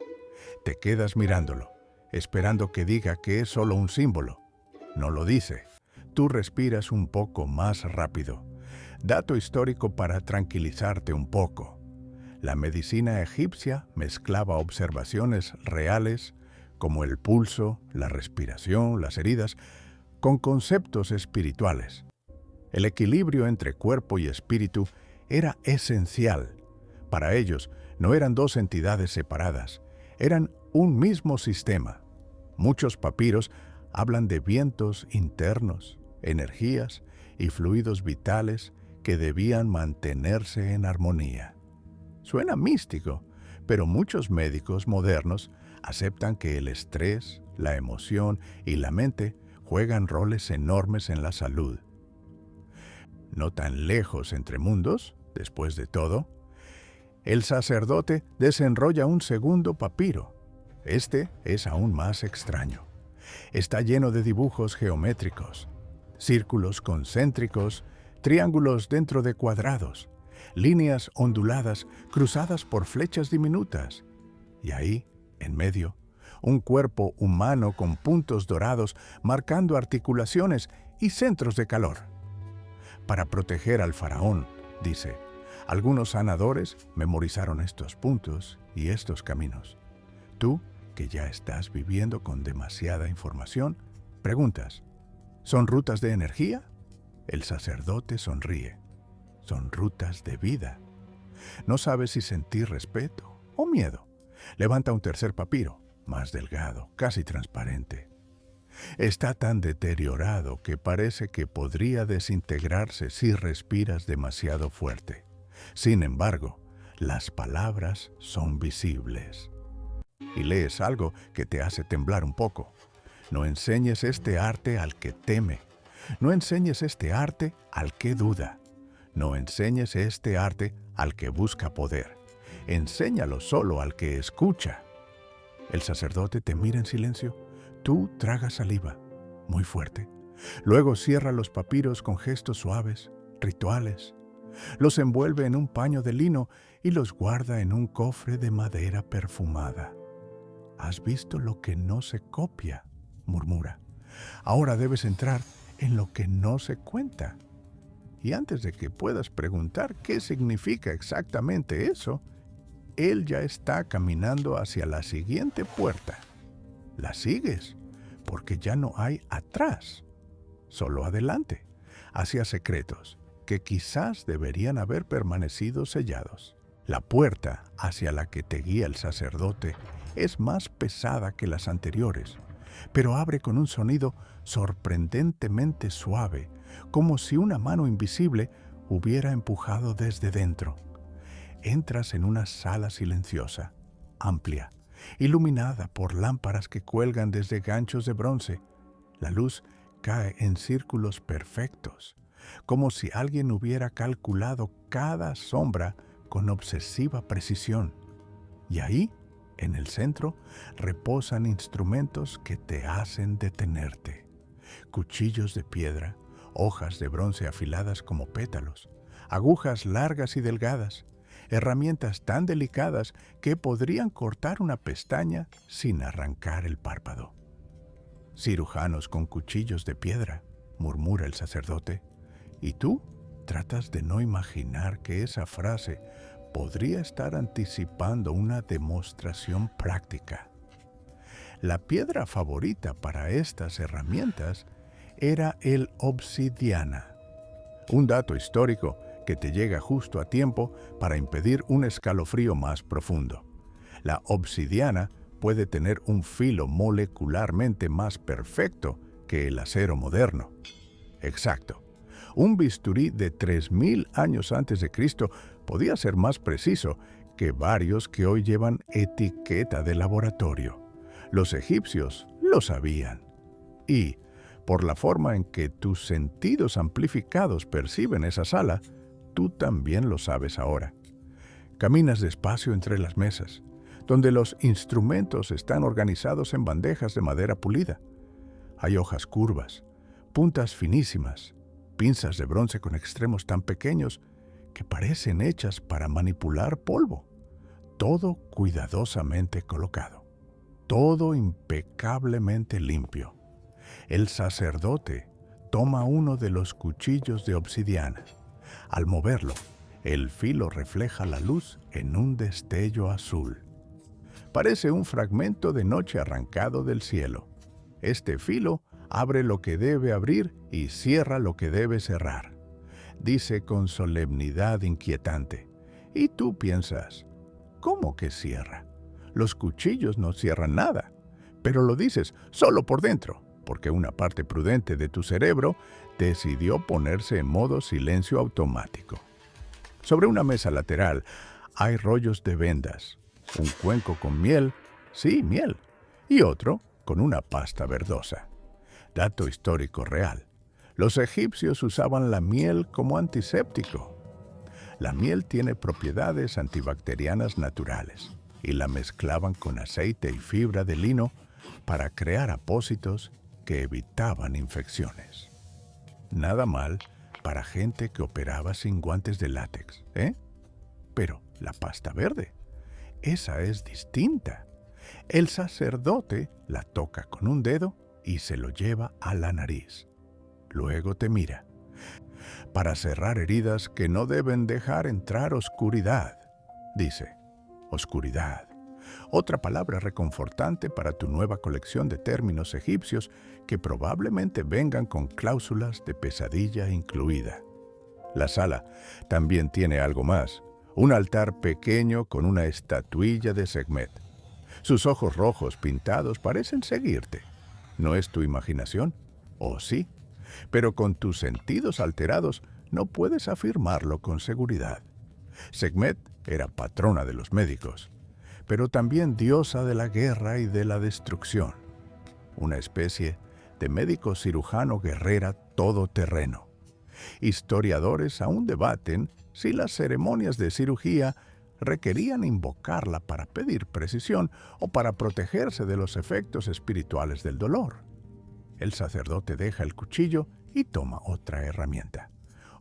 Te quedas mirándolo, esperando que diga que es solo un símbolo. No lo dice. Tú respiras un poco más rápido. Dato histórico para tranquilizarte un poco. La medicina egipcia mezclaba observaciones reales, como el pulso, la respiración, las heridas, con conceptos espirituales. El equilibrio entre cuerpo y espíritu era esencial. Para ellos, no eran dos entidades separadas, eran un mismo sistema. Muchos papiros hablan de vientos internos, energías y fluidos vitales que debían mantenerse en armonía. Suena místico, pero muchos médicos modernos aceptan que el estrés, la emoción y la mente juegan roles enormes en la salud. No tan lejos entre mundos, después de todo, el sacerdote desenrolla un segundo papiro. Este es aún más extraño. Está lleno de dibujos geométricos, círculos concéntricos, triángulos dentro de cuadrados, líneas onduladas cruzadas por flechas diminutas. Y ahí, en medio, un cuerpo humano con puntos dorados marcando articulaciones y centros de calor. Para proteger al faraón, dice, algunos sanadores memorizaron estos puntos y estos caminos. Tú, que ya estás viviendo con demasiada información, preguntas, ¿son rutas de energía? El sacerdote sonríe. Son rutas de vida. No sabes si sentir respeto o miedo. Levanta un tercer papiro, más delgado, casi transparente. Está tan deteriorado que parece que podría desintegrarse si respiras demasiado fuerte. Sin embargo, las palabras son visibles. Y lees algo que te hace temblar un poco. No enseñes este arte al que teme. No enseñes este arte al que duda. No enseñes este arte al que busca poder. Enséñalo solo al que escucha. El sacerdote te mira en silencio. Tú tragas saliva, muy fuerte. Luego cierra los papiros con gestos suaves, rituales. Los envuelve en un paño de lino y los guarda en un cofre de madera perfumada. ¿Has visto lo que no se copia?, murmura. Ahora debes entrar en lo que no se cuenta. Y antes de que puedas preguntar qué significa exactamente eso, él ya está caminando hacia la siguiente puerta. La sigues, porque ya no hay atrás, solo adelante, hacia secretos que quizás deberían haber permanecido sellados. La puerta hacia la que te guía el sacerdote es más pesada que las anteriores, pero abre con un sonido sorprendentemente suave, como si una mano invisible hubiera empujado desde dentro. Entras en una sala silenciosa, amplia, iluminada por lámparas que cuelgan desde ganchos de bronce. La luz cae en círculos perfectos, como si alguien hubiera calculado cada sombra con obsesiva precisión. Y ahí, en el centro, reposan instrumentos que te hacen detenerte. Cuchillos de piedra, hojas de bronce afiladas como pétalos, agujas largas y delgadas, herramientas tan delicadas que podrían cortar una pestaña sin arrancar el párpado. Cirujanos con cuchillos de piedra, murmura el sacerdote, y tú tratas de no imaginar que esa frase podría estar anticipando una demostración práctica. La piedra favorita para estas herramientas era el obsidiana, un dato histórico que te llega justo a tiempo para impedir un escalofrío más profundo. La obsidiana puede tener un filo molecularmente más perfecto que el acero moderno. Exacto. Un bisturí de 3000 años antes de Cristo podía ser más preciso que varios que hoy llevan etiqueta de laboratorio. Los egipcios lo sabían. Y, por la forma en que tus sentidos amplificados perciben esa sala, tú también lo sabes ahora. Caminas despacio entre las mesas, donde los instrumentos están organizados en bandejas de madera pulida. Hay hojas curvas, puntas finísimas, pinzas de bronce con extremos tan pequeños que parecen hechas para manipular polvo. Todo cuidadosamente colocado, todo impecablemente limpio. El sacerdote toma uno de los cuchillos de obsidiana. Al moverlo, el filo refleja la luz en un destello azul. Parece un fragmento de noche arrancado del cielo. Este filo abre lo que debe abrir y cierra lo que debe cerrar. Dice con solemnidad inquietante. Y tú piensas, ¿cómo que cierra? Los cuchillos no cierran nada. Pero lo dices solo por dentro, porque una parte prudente de tu cerebro decidió ponerse en modo silencio automático. Sobre una mesa lateral hay rollos de vendas, un cuenco con miel, sí, miel, y otro con una pasta verdosa. Dato histórico real. Los egipcios usaban la miel como antiséptico. La miel tiene propiedades antibacterianas naturales y la mezclaban con aceite y fibra de lino para crear apósitos que evitaban infecciones. Nada mal para gente que operaba sin guantes de látex, ¿eh? Pero la pasta verde, esa es distinta. El sacerdote la toca con un dedo y se lo lleva a la nariz. Luego te mira. Para cerrar heridas que no deben dejar entrar oscuridad, dice. Oscuridad. Otra palabra reconfortante para tu nueva colección de términos egipcios que probablemente vengan con cláusulas de pesadilla incluida. La sala también tiene algo más. Un altar pequeño con una estatuilla de Sekhmet. Sus ojos rojos pintados parecen seguirte. ¿No es tu imaginación? ¿O sí? Pero con tus sentidos alterados no puedes afirmarlo con seguridad. Sekhmet era patrona de los médicos, pero también diosa de la guerra y de la destrucción. Una especie de médico cirujano guerrera todoterreno. Historiadores aún debaten si las ceremonias de cirugía requerían invocarla para pedir precisión o para protegerse de los efectos espirituales del dolor. El sacerdote deja el cuchillo y toma otra herramienta.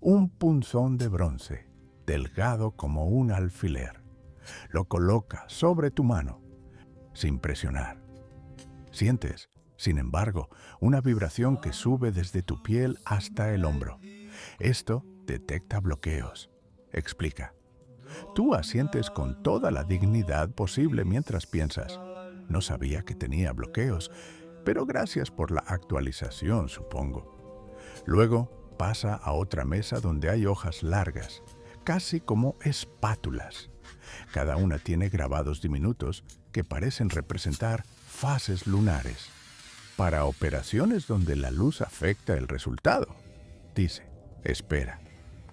Un punzón de bronce, delgado como un alfiler. Lo coloca sobre tu mano, sin presionar. Sientes, sin embargo, una vibración que sube desde tu piel hasta el hombro. Esto detecta bloqueos. Explica. Tú asientes con toda la dignidad posible mientras piensas. No sabía que tenía bloqueos, pero gracias por la actualización, supongo. Luego pasa a otra mesa donde hay hojas largas, casi como espátulas. Cada una tiene grabados diminutos que parecen representar fases lunares. Para operaciones donde la luz afecta el resultado. Dice, espera,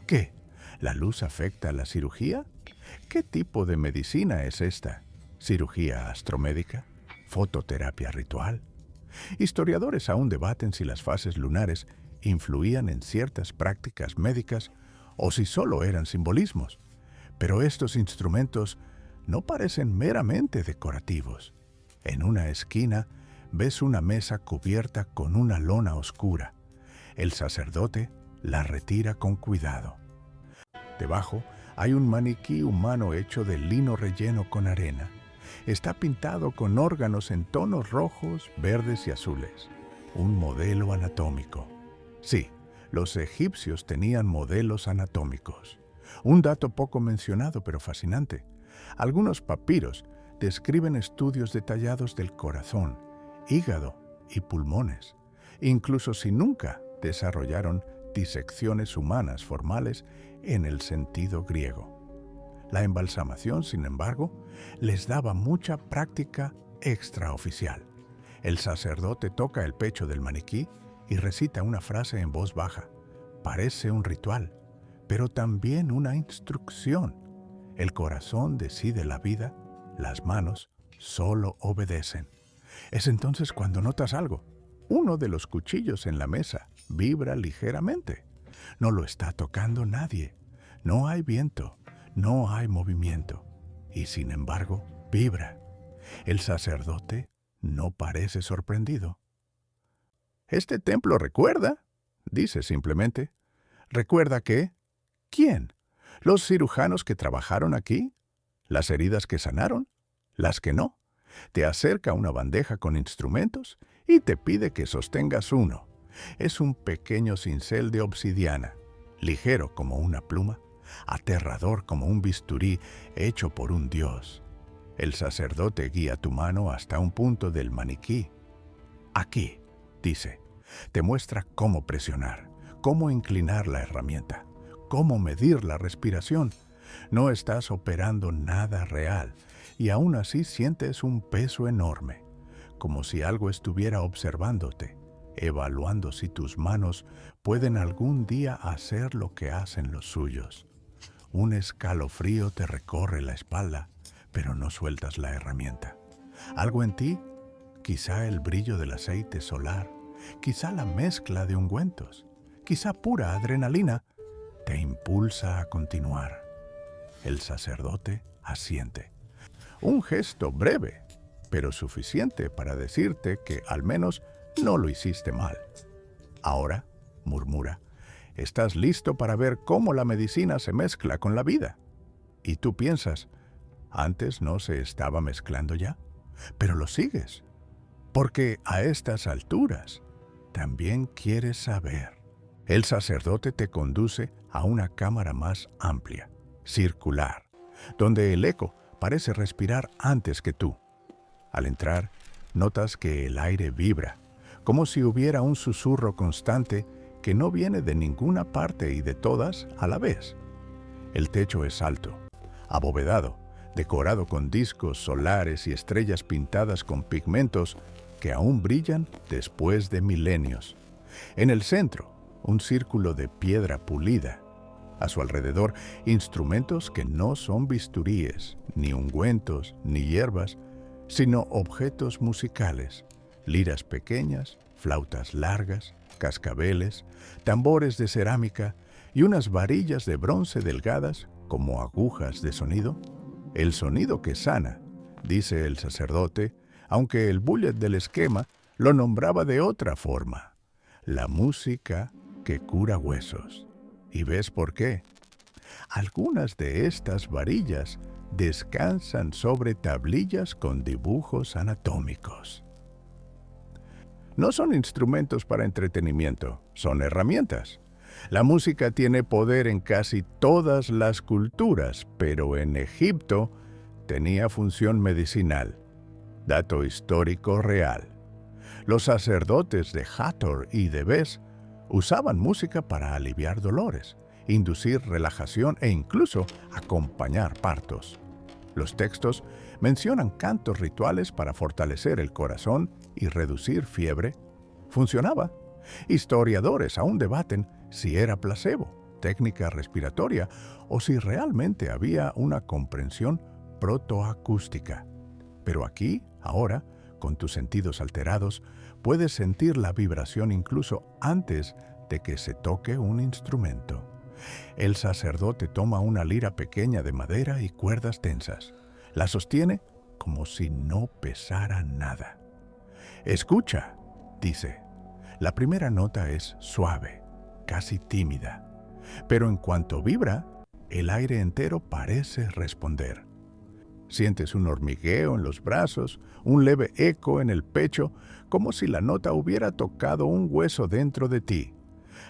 ¿qué? ¿La luz afecta a la cirugía? ¿Qué tipo de medicina es esta? ¿Cirugía astromédica? ¿Fototerapia ritual? Historiadores aún debaten si las fases lunares influían en ciertas prácticas médicas o si solo eran simbolismos. Pero estos instrumentos no parecen meramente decorativos. En una esquina ves una mesa cubierta con una lona oscura. El sacerdote la retira con cuidado. Debajo hay un maniquí humano hecho de lino relleno con arena. Está pintado con órganos en tonos rojos, verdes y azules. Un modelo anatómico. Sí, los egipcios tenían modelos anatómicos. Un dato poco mencionado pero fascinante. Algunos papiros describen estudios detallados del corazón, hígado y pulmones, incluso si nunca desarrollaron disecciones humanas formales en el sentido griego. La embalsamación, sin embargo, les daba mucha práctica extraoficial. El sacerdote toca el pecho del maniquí y recita una frase en voz baja. Parece un ritual, pero también una instrucción. El corazón decide la vida, las manos solo obedecen. Es entonces cuando notas algo. Uno de los cuchillos en la mesa vibra ligeramente. No lo está tocando nadie. No hay viento, no hay movimiento. Y sin embargo, vibra. El sacerdote no parece sorprendido. Este templo recuerda, dice simplemente. ¿Recuerda qué? ¿Quién? ¿Los cirujanos que trabajaron aquí? ¿Las heridas que sanaron? ¿Las que no? Te acerca una bandeja con instrumentos y te pide que sostengas uno. Es un pequeño cincel de obsidiana, ligero como una pluma, aterrador como un bisturí hecho por un dios. El sacerdote guía tu mano hasta un punto del maniquí. Aquí, dice, te muestra cómo presionar, cómo inclinar la herramienta, cómo medir la respiración. No estás operando nada real y aún así sientes un peso enorme, como si algo estuviera observándote, evaluando si tus manos pueden algún día hacer lo que hacen los suyos. Un escalofrío te recorre la espalda, pero no sueltas la herramienta. Algo en ti, quizá el brillo del aceite solar, quizá la mezcla de ungüentos, quizá pura adrenalina, te impulsa a continuar. El sacerdote asiente. Un gesto breve, pero suficiente para decirte que al menos no lo hiciste mal. Ahora, murmura, estás listo para ver cómo la medicina se mezcla con la vida. Y tú piensas, ¿antes no se estaba mezclando ya? Pero lo sigues, porque a estas alturas también quieres saber. El sacerdote te conduce a una cámara más amplia, circular, donde el eco parece respirar antes que tú. Al entrar, notas que el aire vibra, como si hubiera un susurro constante que no viene de ninguna parte y de todas a la vez. El techo es alto, abovedado, decorado con discos solares y estrellas pintadas con pigmentos que aún brillan después de milenios. En el centro, un círculo de piedra pulida. A su alrededor, instrumentos que no son bisturíes, ni ungüentos, ni hierbas, sino objetos musicales, liras pequeñas, flautas largas, cascabeles, tambores de cerámica y unas varillas de bronce delgadas como agujas de sonido. El sonido que sana, dice el sacerdote, aunque el bullet del esquema lo nombraba de otra forma. La música que cura huesos. ¿Y ves por qué? Algunas de estas varillas descansan sobre tablillas con dibujos anatómicos. No son instrumentos para entretenimiento, son herramientas. La música tiene poder en casi todas las culturas, pero en Egipto tenía función medicinal. Dato histórico real. Los sacerdotes de Hathor y de Bes usaban música para aliviar dolores, inducir relajación e incluso acompañar partos. Los textos mencionan cantos rituales para fortalecer el corazón y reducir fiebre. Funcionaba. Historiadores aún debaten si era placebo, técnica respiratoria, o si realmente había una comprensión protoacústica. Pero aquí, ahora, con tus sentidos alterados, puedes sentir la vibración incluso antes de que se toque un instrumento. El sacerdote toma una lira pequeña de madera y cuerdas tensas. La sostiene como si no pesara nada. Escucha, dice. La primera nota es suave, casi tímida, pero en cuanto vibra, el aire entero parece responder. Sientes un hormigueo en los brazos, un leve eco en el pecho, como si la nota hubiera tocado un hueso dentro de ti.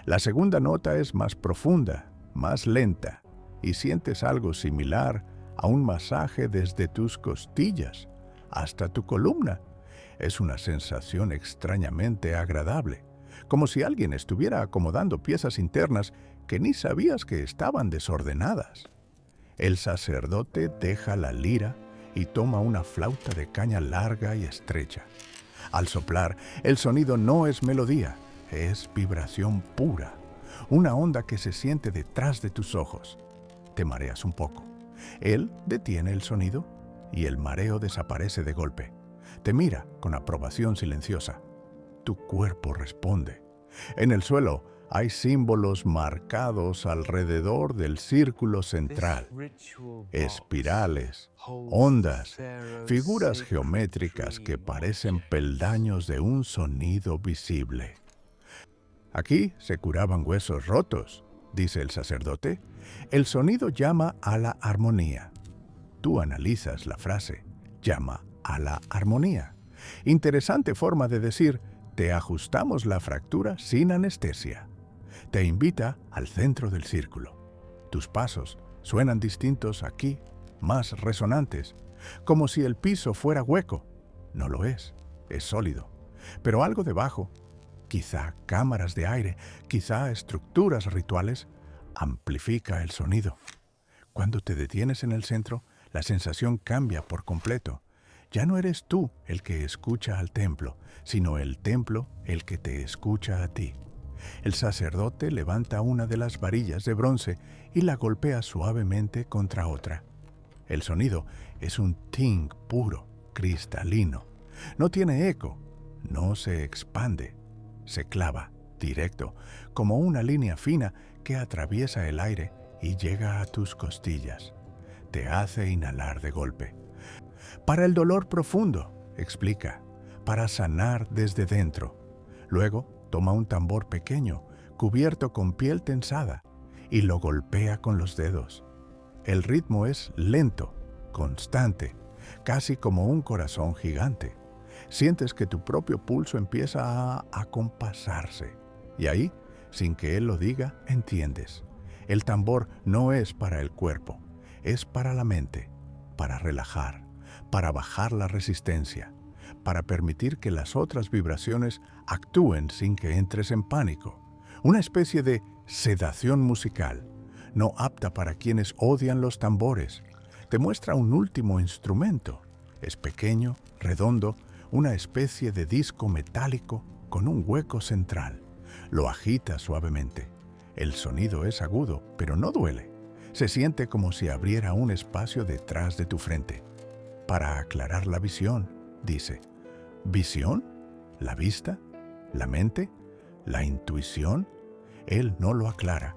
La segunda nota es más profunda, más lenta, y sientes algo similar a un masaje desde tus costillas hasta tu columna. Es una sensación extrañamente agradable, como si alguien estuviera acomodando piezas internas que ni sabías que estaban desordenadas. El sacerdote deja la lira y toma una flauta de caña larga y estrecha. Al soplar, el sonido no es melodía, es vibración pura, una onda que se siente detrás de tus ojos. Te mareas un poco. Él detiene el sonido y el mareo desaparece de golpe. Te mira con aprobación silenciosa. Tu cuerpo responde. En el suelo hay símbolos marcados alrededor del círculo central. Espirales, ondas, figuras geométricas que parecen peldaños de un sonido visible. Aquí se curaban huesos rotos, dice el sacerdote. El sonido llama a la armonía. Tú analizas la frase, llama a la armonía. Interesante forma de decir, te ajustamos la fractura sin anestesia. Te invita al centro del círculo. Tus pasos suenan distintos aquí, más resonantes, como si el piso fuera hueco. No lo es sólido. Pero algo debajo, quizá cámaras de aire, quizá estructuras rituales, amplifica el sonido. Cuando te detienes en el centro, la sensación cambia por completo. Ya no eres tú el que escucha al templo, sino el templo el que te escucha a ti. El sacerdote levanta una de las varillas de bronce y la golpea suavemente contra otra. El sonido es un ting puro, cristalino. No tiene eco, no se expande, se clava directo, como una línea fina que atraviesa el aire y llega a tus costillas. Te hace inhalar de golpe. Para el dolor profundo, explica, para sanar desde dentro. Luego toma un tambor pequeño, cubierto con piel tensada, y lo golpea con los dedos. El ritmo es lento, constante, casi como un corazón gigante. Sientes que tu propio pulso empieza a acompasarse. Y ahí, sin que él lo diga, entiendes. El tambor no es para el cuerpo, es para la mente, para relajar, para bajar la resistencia, para permitir que las otras vibraciones actúen sin que entres en pánico. Una especie de sedación musical, no apta para quienes odian los tambores. Te muestra un último instrumento. Es pequeño, redondo, una especie de disco metálico con un hueco central. Lo agita suavemente. El sonido es agudo, pero no duele. Se siente como si abriera un espacio detrás de tu frente. Para aclarar la visión, dice. ¿Visión? ¿La vista? ¿La mente? ¿La intuición? Él no lo aclara,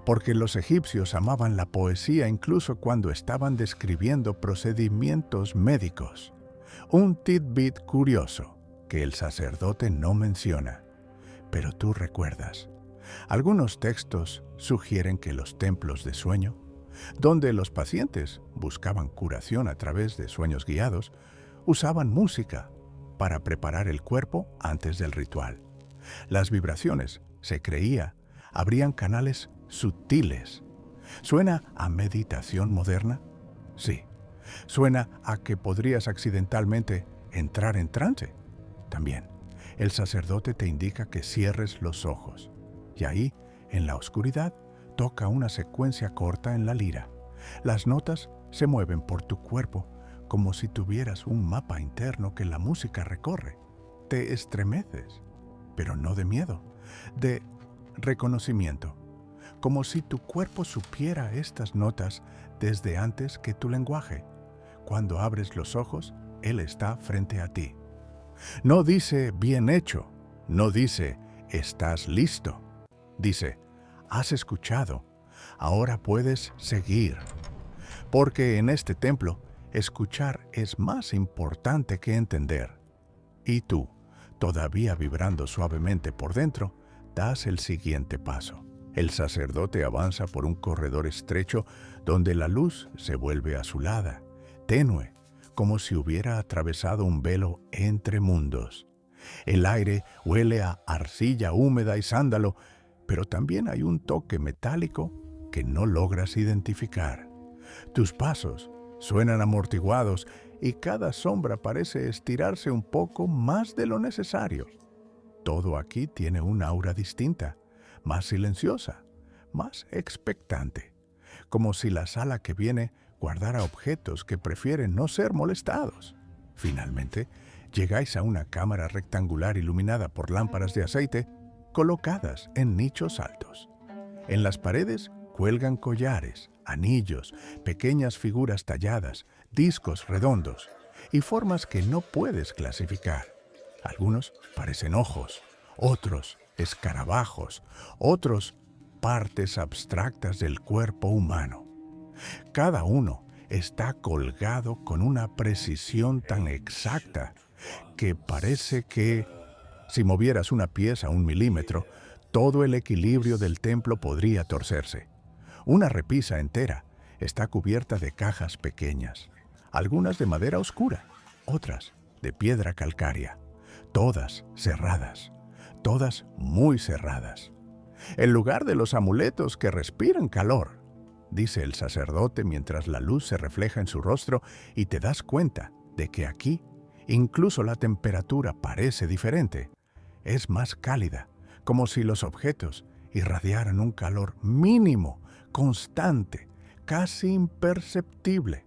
porque los egipcios amaban la poesía incluso cuando estaban describiendo procedimientos médicos. Un tidbit curioso que el sacerdote no menciona, pero tú recuerdas. Algunos textos sugieren que los templos de sueño, donde los pacientes buscaban curación a través de sueños guiados, usaban música para preparar el cuerpo antes del ritual. Las vibraciones, se creía, Habrían canales sutiles. ¿Suena a meditación moderna? Sí. ¿Suena a que podrías accidentalmente entrar en trance? También. El sacerdote te indica que cierres los ojos. Y ahí, en la oscuridad, toca una secuencia corta en la lira. Las notas se mueven por tu cuerpo como si tuvieras un mapa interno que la música recorre. Te estremeces, pero no de miedo, de reconocimiento, como si tu cuerpo supiera estas notas desde antes que tu lenguaje. Cuando abres los ojos, Él está frente a ti. No dice bien hecho, no dice estás listo. Dice, has escuchado, ahora puedes seguir. Porque en este templo, escuchar es más importante que entender. Y tú, todavía vibrando suavemente por dentro, das el siguiente paso. El sacerdote avanza por un corredor estrecho donde la luz se vuelve azulada, tenue, como si hubiera atravesado un velo entre mundos. El aire huele a arcilla húmeda y sándalo, pero también hay un toque metálico que no logras identificar. Tus pasos suenan amortiguados y cada sombra parece estirarse un poco más de lo necesario. Todo aquí tiene un aura distinta, más silenciosa, más expectante, como si la sala que viene guardara objetos que prefieren no ser molestados. Finalmente, llegáis a una cámara rectangular iluminada por lámparas de aceite colocadas en nichos altos. En las paredes cuelgan collares, anillos, pequeñas figuras talladas, discos redondos y formas que no puedes clasificar. Algunos parecen ojos, otros escarabajos, otros partes abstractas del cuerpo humano. Cada uno está colgado con una precisión tan exacta que parece que, si movieras una pieza 1 milímetro, todo el equilibrio del templo podría torcerse. Una repisa entera está cubierta de cajas pequeñas, algunas de madera oscura, otras de piedra calcárea, todas cerradas, todas muy cerradas. En lugar de los amuletos que respiran calor, dice el sacerdote mientras la luz se refleja en su rostro y te das cuenta de que aquí incluso la temperatura parece diferente. Es más cálida, como si los objetos irradiaran un calor mínimo, constante, casi imperceptible,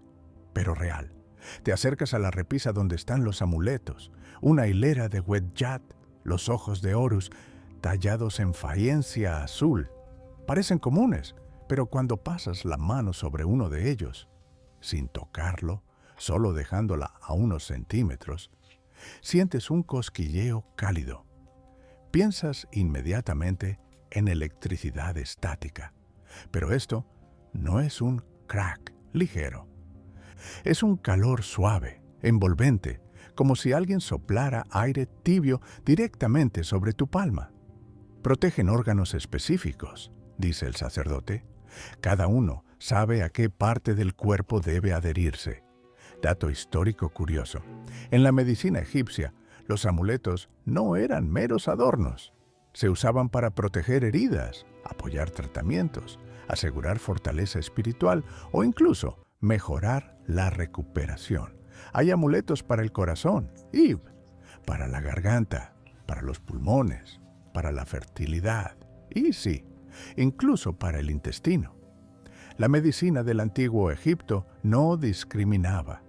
pero real. Te acercas a la repisa donde están los amuletos, una hilera de Wedjat, los ojos de Horus, tallados en faencia azul. Parecen comunes, pero cuando pasas la mano sobre uno de ellos, sin tocarlo, solo dejándola a unos centímetros, sientes un cosquilleo cálido. Piensas inmediatamente en electricidad estática, pero esto no es un crack ligero. Es un calor suave, envolvente, como si alguien soplara aire tibio directamente sobre tu palma. Protegen órganos específicos, dice el sacerdote. Cada uno sabe a qué parte del cuerpo debe adherirse. Dato histórico curioso. En la medicina egipcia, los amuletos no eran meros adornos. Se usaban para proteger heridas, apoyar tratamientos, asegurar fortaleza espiritual o incluso mejorar la recuperación. Hay amuletos para el corazón, Ib, para la garganta, para los pulmones, para la fertilidad y sí, incluso para el intestino. La medicina del antiguo Egipto no discriminaba.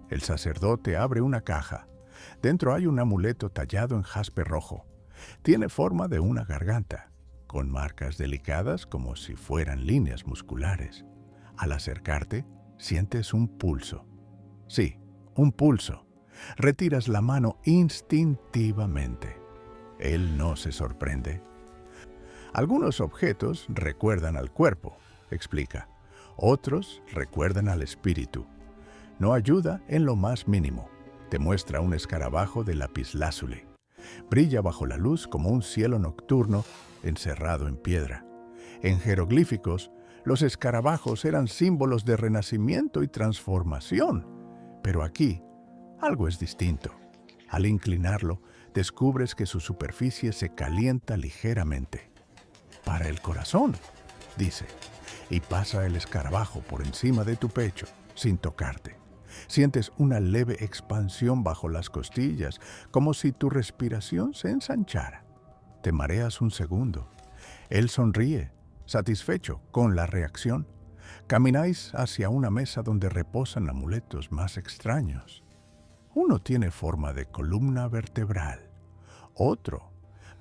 El sacerdote abre una caja. Dentro hay un amuleto tallado en jaspe rojo. Tiene forma de una garganta, con marcas delicadas como si fueran líneas musculares. Al acercarte, sientes un pulso. Sí, un pulso. Retiras la mano instintivamente. Él no se sorprende. Algunos objetos recuerdan al cuerpo, explica. Otros recuerdan al espíritu. No ayuda en lo más mínimo. Te muestra un escarabajo de lapislázuli. Brilla bajo la luz como un cielo nocturno encerrado en piedra. En jeroglíficos, los escarabajos eran símbolos de renacimiento y transformación. Pero aquí, algo es distinto. Al inclinarlo, descubres que su superficie se calienta ligeramente. para el corazón, dice, y pasa el escarabajo por encima de tu pecho sin tocarte. Sientes una leve expansión bajo las costillas, como si tu respiración se ensanchara. Te mareas un segundo. Él sonríe, satisfecho con la reacción. Camináis hacia una mesa donde reposan amuletos más extraños. Uno tiene forma de columna vertebral. Otro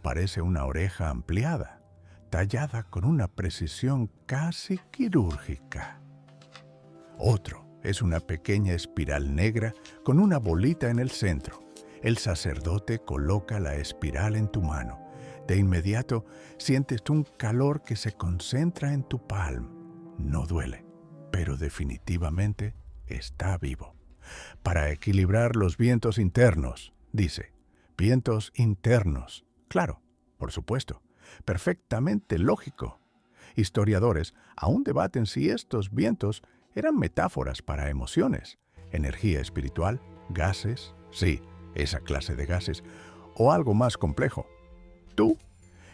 parece una oreja ampliada, tallada con una precisión casi quirúrgica. Otro es una pequeña espiral negra con una bolita en el centro. El sacerdote coloca la espiral en tu mano. De inmediato sientes un calor que se concentra en tu palma. No duele, pero definitivamente está vivo. Para equilibrar los vientos internos, dice. Vientos internos. Claro, por supuesto. Perfectamente lógico. Historiadores aún debaten si estos vientos eran metáforas para emociones, energía espiritual, gases, sí, esa clase de gases, o algo más complejo. Tú,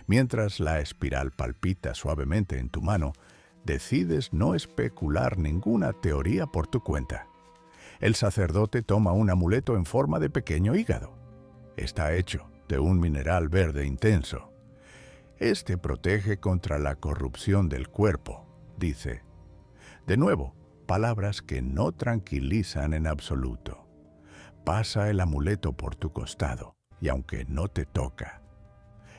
mientras la espiral palpita suavemente en tu mano, decides no especular ninguna teoría por tu cuenta. El sacerdote toma un amuleto en forma de pequeño hígado. Está hecho de un mineral verde intenso. Este protege contra la corrupción del cuerpo, dice. De nuevo, palabras que no tranquilizan en absoluto. Pasa el amuleto por tu costado, y aunque no te toca,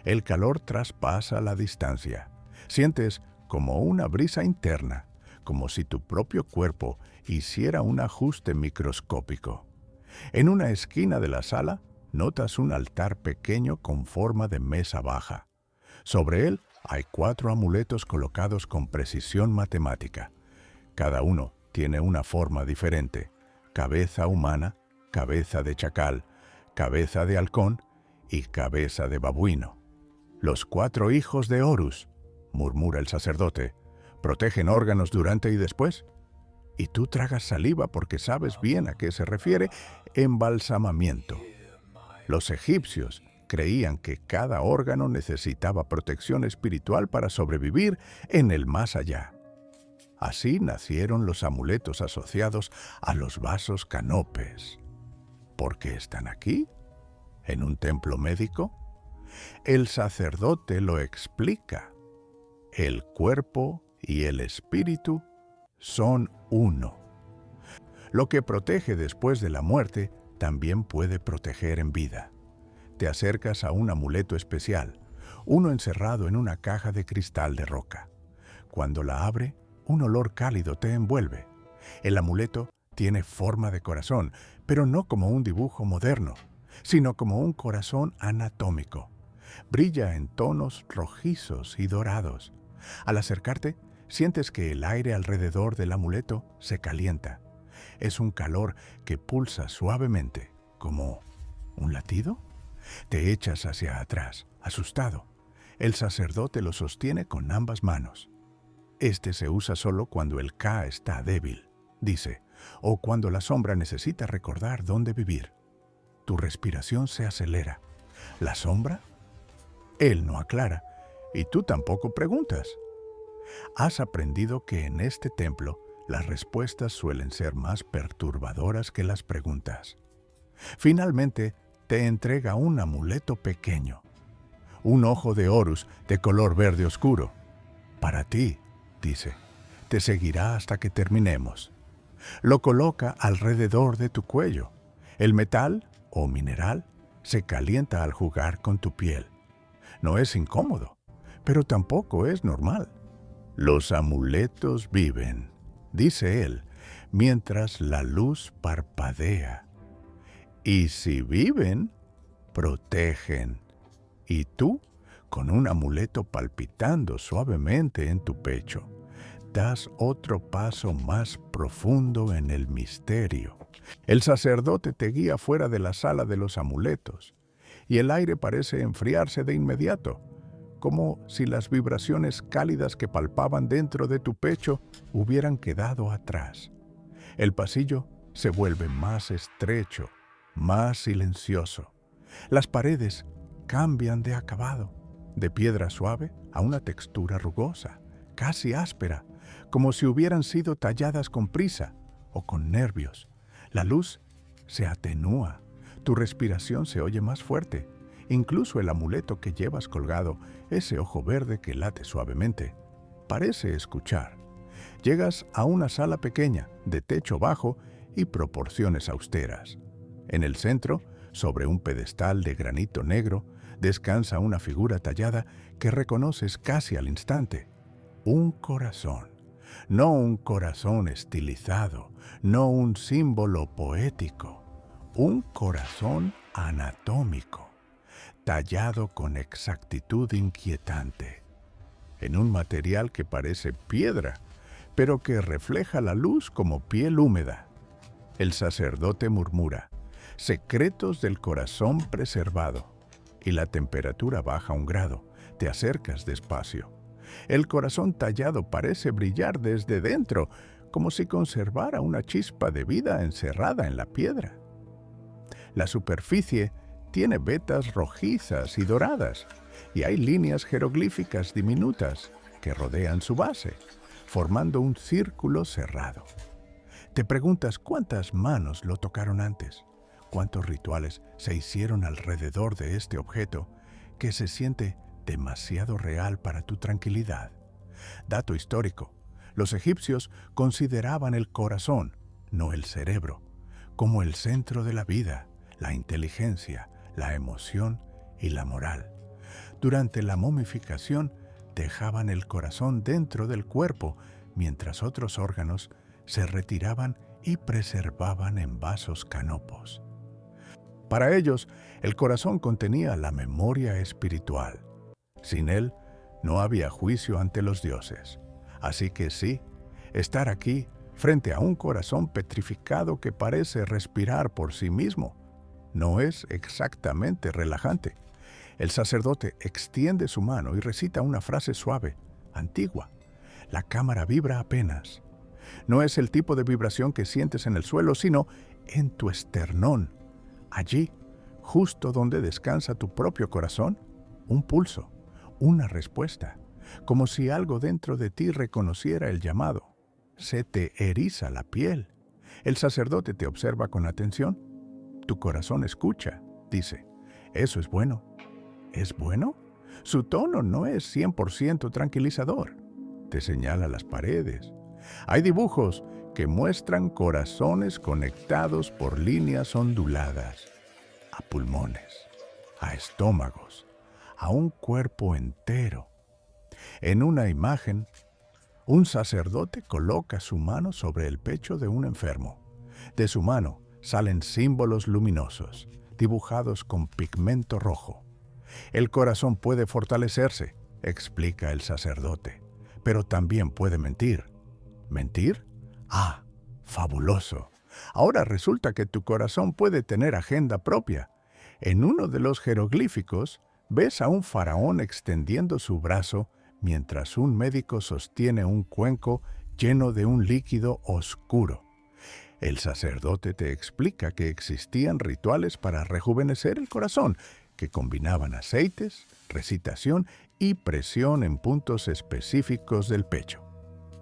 el calor traspasa la distancia. Sientes como una brisa interna, como si tu propio cuerpo hiciera un ajuste microscópico. En una esquina de la sala, notas un altar pequeño con forma de mesa baja. Sobre él hay 4 amuletos colocados con precisión matemática. Cada uno tiene una forma diferente: cabeza humana, cabeza de chacal, cabeza de halcón y cabeza de babuino. Los 4 hijos de Horus, murmura el sacerdote, protegen órganos durante y después. Y tú tragas saliva porque sabes bien a qué se refiere embalsamamiento. Los egipcios creían que cada órgano necesitaba protección espiritual para sobrevivir en el más allá. Así nacieron los amuletos asociados a los vasos canopes. ¿Por qué están aquí? ¿En un templo médico? El sacerdote lo explica. El cuerpo y el espíritu son uno. Lo que protege después de la muerte también puede proteger en vida. Te acercas a un amuleto especial, uno encerrado en una caja de cristal de roca. Cuando la abre, un olor cálido te envuelve. El amuleto tiene forma de corazón, pero no como un dibujo moderno, sino como un corazón anatómico. Brilla en tonos rojizos y dorados. Al acercarte, sientes que el aire alrededor del amuleto se calienta. Es un calor que pulsa suavemente, como un latido. Te echas hacia atrás, asustado. El sacerdote lo sostiene con ambas manos. Este se usa solo cuando el Ka está débil, dice, o cuando la sombra necesita recordar dónde vivir. Tu respiración se acelera. ¿La sombra? Él no aclara, y tú tampoco preguntas. Has aprendido que en este templo las respuestas suelen ser más perturbadoras que las preguntas. Finalmente, te entrega un amuleto pequeño, un ojo de Horus de color verde oscuro. Para ti, dice, te seguirá hasta que terminemos. Lo coloca alrededor de tu cuello. El metal, o mineral, se calienta al jugar con tu piel. No es incómodo, pero tampoco es normal. Los amuletos viven, dice él, mientras la luz parpadea. Y si viven, protegen. Y tú, con un amuleto palpitando suavemente en tu pecho, das otro paso más profundo en el misterio. El sacerdote te guía fuera de la sala de los amuletos, y el aire parece enfriarse de inmediato, como si las vibraciones cálidas que palpaban dentro de tu pecho hubieran quedado atrás. El pasillo se vuelve más estrecho, más silencioso. Las paredes cambian de acabado. de piedra suave a una textura rugosa, casi áspera, como si hubieran sido talladas con prisa o con nervios. La luz se atenúa, tu respiración se oye más fuerte, incluso el amuleto que llevas colgado, ese ojo verde que late suavemente, parece escuchar. Llegas a una sala pequeña, de techo bajo y proporciones austeras. En el centro, sobre un pedestal de granito negro, descansa una figura tallada que reconoces casi al instante. Un corazón. No un corazón estilizado, no un símbolo poético. Un corazón anatómico, tallado con exactitud inquietante, en un material que parece piedra, pero que refleja la luz como piel húmeda. El sacerdote murmura, secretos del corazón preservado, y la temperatura baja 1 grado. Te acercas despacio. El corazón tallado parece brillar desde dentro, como si conservara una chispa de vida encerrada en la piedra. La superficie tiene vetas rojizas y doradas, y hay líneas jeroglíficas diminutas que rodean su base, formando un círculo cerrado. Te preguntas cuántas manos lo tocaron antes, cuántos rituales se hicieron alrededor de este objeto que se siente demasiado real para tu tranquilidad. Dato histórico: los egipcios consideraban el corazón, no el cerebro, como el centro de la vida, la inteligencia, la emoción y la moral. Durante la momificación, dejaban el corazón dentro del cuerpo, mientras otros órganos se retiraban y preservaban en vasos canopos. Para ellos, el corazón contenía la memoria espiritual. Sin él, no había juicio ante los dioses. Así que sí, estar aquí, frente a un corazón petrificado que parece respirar por sí mismo, no es exactamente relajante. El sacerdote extiende su mano y recita una frase suave, antigua. La cámara vibra apenas. No es el tipo de vibración que sientes en el suelo, sino en tu esternón. Allí, justo donde descansa tu propio corazón, un pulso, una respuesta, como si algo dentro de ti reconociera el llamado. Se te eriza la piel. El sacerdote te observa con atención. Tu corazón escucha, dice. Eso es bueno. ¿Es bueno? Su tono no es 100% tranquilizador. Te señala las paredes. Hay dibujos que muestran corazones conectados por líneas onduladas a pulmones, a estómagos, a un cuerpo entero. En una imagen, un sacerdote coloca su mano sobre el pecho de un enfermo. De su mano salen símbolos luminosos, dibujados con pigmento rojo. El corazón puede fortalecerse, explica el sacerdote, pero también puede mentir. ¿Mentir? ¡Ah! ¡Fabuloso! Ahora resulta que tu corazón puede tener agenda propia. En uno de los jeroglíficos, ves a un faraón extendiendo su brazo mientras un médico sostiene un cuenco lleno de un líquido oscuro. El sacerdote te explica que existían rituales para rejuvenecer el corazón, que combinaban aceites, recitación y presión en puntos específicos del pecho.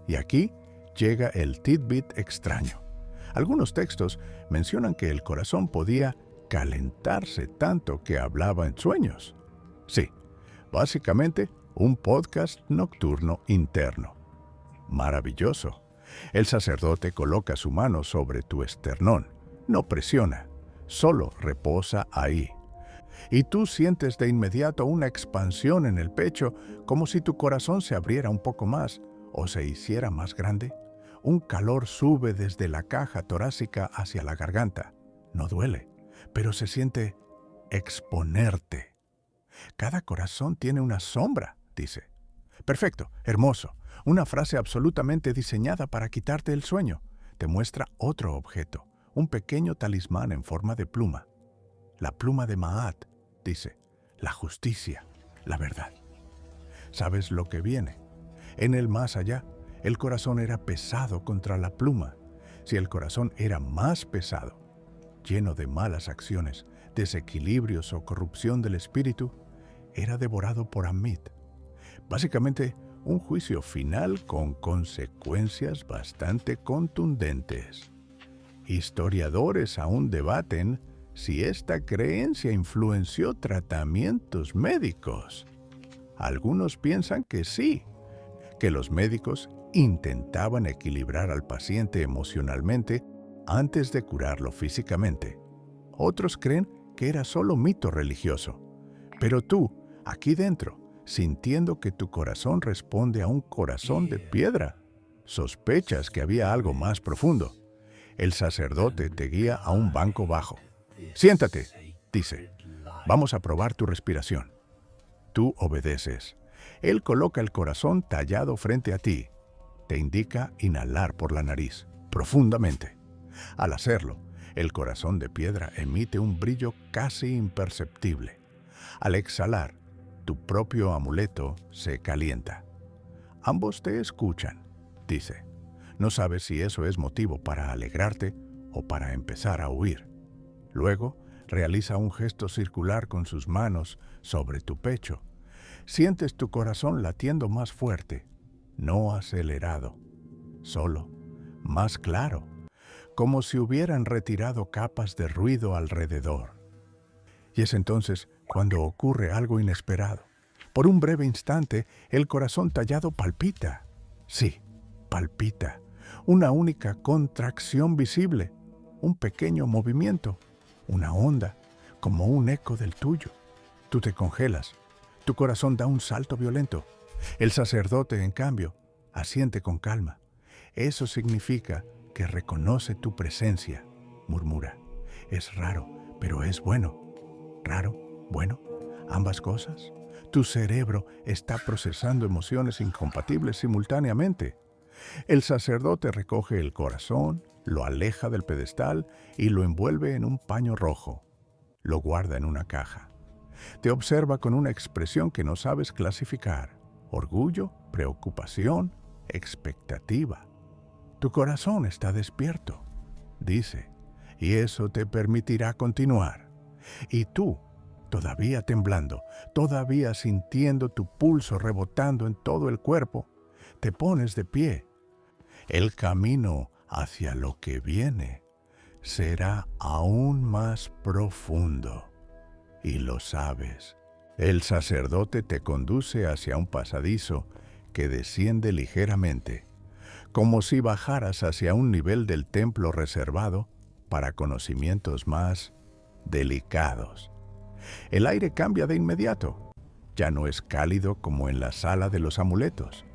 Y aquí llega el tidbit extraño. Algunos textos mencionan que el corazón podía calentarse tanto que hablaba en sueños. Sí, básicamente un podcast nocturno interno. Maravilloso. El sacerdote coloca su mano sobre tu esternón. No presiona, solo reposa ahí. Y tú sientes de inmediato una expansión en el pecho, como si tu corazón se abriera un poco más o se hiciera más grande. Un calor sube desde la caja torácica hacia la garganta. No duele, pero se siente exponerte. Cada corazón tiene una sombra, dice. Perfecto, hermoso. Una frase absolutamente diseñada para quitarte el sueño. Te muestra otro objeto, un pequeño talismán en forma de pluma. La pluma de Maat, dice, la justicia, la verdad. ¿Sabes lo que viene? En el más allá, el corazón era pesado contra la pluma. Si el corazón era más pesado, lleno de malas acciones, desequilibrios o corrupción del espíritu, era devorado por Amit. Básicamente, un juicio final con consecuencias bastante contundentes. Historiadores aún debaten si esta creencia influenció tratamientos médicos. Algunos piensan que sí, que los médicos intentaban equilibrar al paciente emocionalmente antes de curarlo físicamente. Otros creen que era solo mito religioso. Pero tú, aquí dentro, sintiendo que tu corazón responde a un corazón de piedra, sospechas que había algo más profundo. El sacerdote te guía a un banco bajo. Siéntate, dice. Vamos a probar tu respiración. Tú obedeces. Él coloca el corazón tallado frente a ti. Te indica inhalar por la nariz, profundamente. Al hacerlo, el corazón de piedra emite un brillo casi imperceptible. Al exhalar, tu propio amuleto se calienta. Ambos te escuchan, dice. No sabes si eso es motivo para alegrarte o para empezar a huir. Luego, realiza un gesto circular con sus manos sobre tu pecho. Sientes tu corazón latiendo más fuerte, no acelerado, solo más claro, como si hubieran retirado capas de ruido alrededor. Y es entonces cuando ocurre algo inesperado. Por un breve instante, el corazón tallado palpita. Sí, palpita. Una única contracción visible, un pequeño movimiento, una onda, como un eco del tuyo. Tú te congelas. Tu corazón da un salto violento. El sacerdote, en cambio, asiente con calma. Eso significa que reconoce tu presencia, murmura. Es raro, pero es bueno. ¿Raro? ¿Bueno? ¿Ambas cosas? Tu cerebro está procesando emociones incompatibles simultáneamente. El sacerdote recoge el corazón, lo aleja del pedestal y lo envuelve en un paño rojo. Lo guarda en una caja. Te observa con una expresión que no sabes clasificar. Orgullo, preocupación, expectativa. Tu corazón está despierto, dice, y eso te permitirá continuar. Y tú, todavía temblando, todavía sintiendo tu pulso rebotando en todo el cuerpo, te pones de pie. El camino hacia lo que viene será aún más profundo. Y lo sabes. El sacerdote te conduce hacia un pasadizo que desciende ligeramente, como si bajaras hacia un nivel del templo reservado para conocimientos más delicados. El aire cambia de inmediato. Ya no es cálido como en la sala de los amuletos,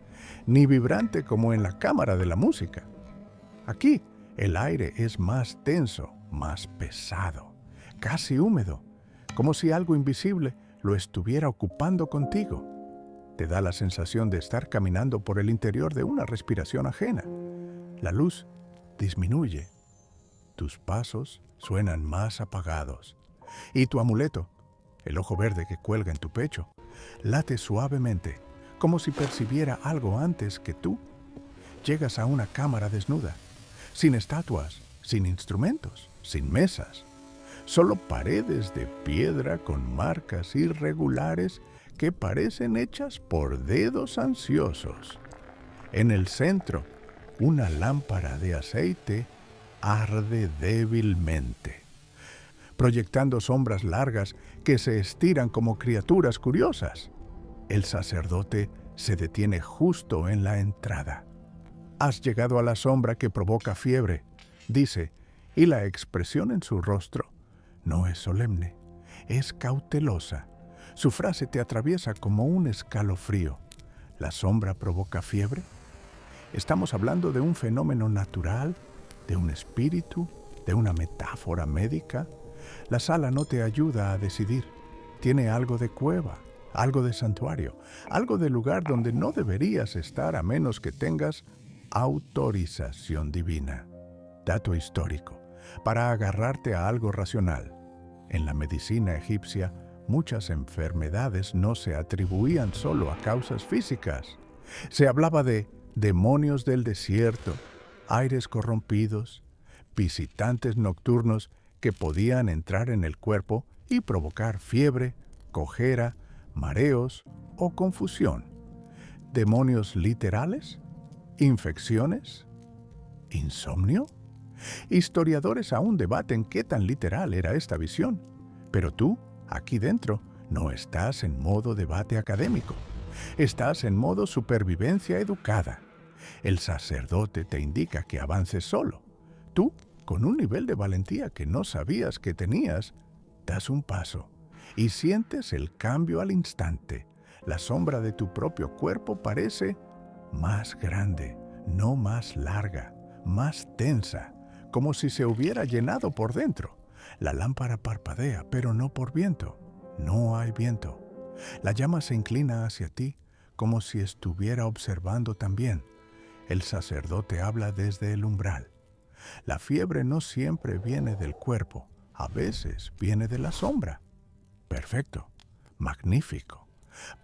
ni vibrante como en la cámara de la música. Aquí, el aire es más denso, más pesado, casi húmedo, como si algo invisible lo estuviera ocupando contigo. Te da la sensación de estar caminando por el interior de una respiración ajena. La luz disminuye. Tus pasos suenan más apagados. Y tu amuleto, el ojo verde que cuelga en tu pecho, late suavemente, como si percibiera algo antes que tú. Llegas a una cámara desnuda, sin estatuas, sin instrumentos, sin mesas. Solo paredes de piedra con marcas irregulares que parecen hechas por dedos ansiosos. En el centro, una lámpara de aceite arde débilmente, proyectando sombras largas que se estiran como criaturas curiosas. El sacerdote se detiene justo en la entrada. Has llegado a la sombra que provoca fiebre, dice, y la expresión en su rostro no es solemne, es cautelosa. Su frase te atraviesa como un escalofrío. ¿La sombra provoca fiebre? ¿Estamos hablando de un fenómeno natural, de un espíritu, de una metáfora médica? La sala no te ayuda a decidir. Tiene algo de cueva, algo de santuario, algo de lugar donde no deberías estar a menos que tengas autorización divina. Dato histórico, para agarrarte a algo racional. En la medicina egipcia, muchas enfermedades no se atribuían solo a causas físicas. Se hablaba de demonios del desierto, aires corrompidos, visitantes nocturnos que podían entrar en el cuerpo y provocar fiebre, cojera, mareos o confusión, demonios literales, infecciones, insomnio. Historiadores aún debaten qué tan literal era esta visión, pero tú, aquí dentro, no estás en modo debate académico, estás en modo supervivencia educada. El sacerdote te indica que avances solo. Tú, con un nivel de valentía que no sabías que tenías, das un paso y sientes el cambio al instante. La sombra de tu propio cuerpo parece más grande, no más larga, más tensa, como si se hubiera llenado por dentro. La lámpara parpadea, pero no por viento. No hay viento. La llama se inclina hacia ti, como si estuviera observando también. El sacerdote habla desde el umbral. La fiebre no siempre viene del cuerpo, a veces viene de la sombra. Perfecto, magnífico.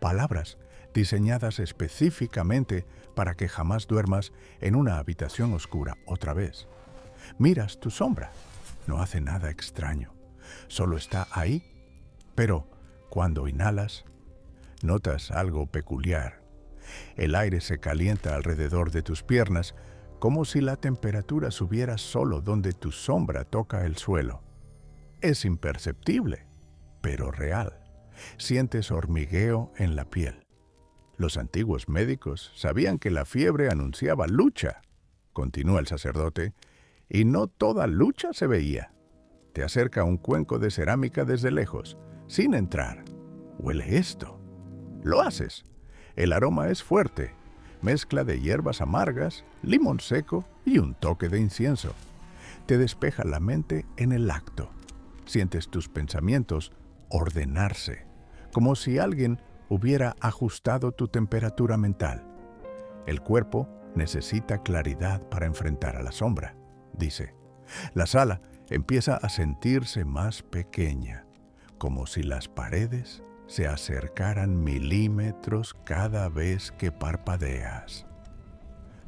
Palabras diseñadas específicamente para que jamás duermas en una habitación oscura otra vez. Miras tu sombra, no hace nada extraño, solo está ahí, pero cuando inhalas, notas algo peculiar. El aire se calienta alrededor de tus piernas, como si la temperatura subiera solo donde tu sombra toca el suelo. Es imperceptible, pero real. Sientes hormigueo en la piel. Los antiguos médicos sabían que la fiebre anunciaba lucha, continúa el sacerdote, y no toda lucha se veía. Te acerca un cuenco de cerámica desde lejos, sin entrar. Huele esto. Lo haces. El aroma es fuerte, mezcla de hierbas amargas, limón seco y un toque de incienso. Te despeja la mente en el acto. Sientes tus pensamientos ordenarse, como si alguien hubiera ajustado tu temperatura mental. El cuerpo necesita claridad para enfrentar a la sombra, dice. La sala empieza a sentirse más pequeña, como si las paredes se acercaran milímetros cada vez que parpadeas.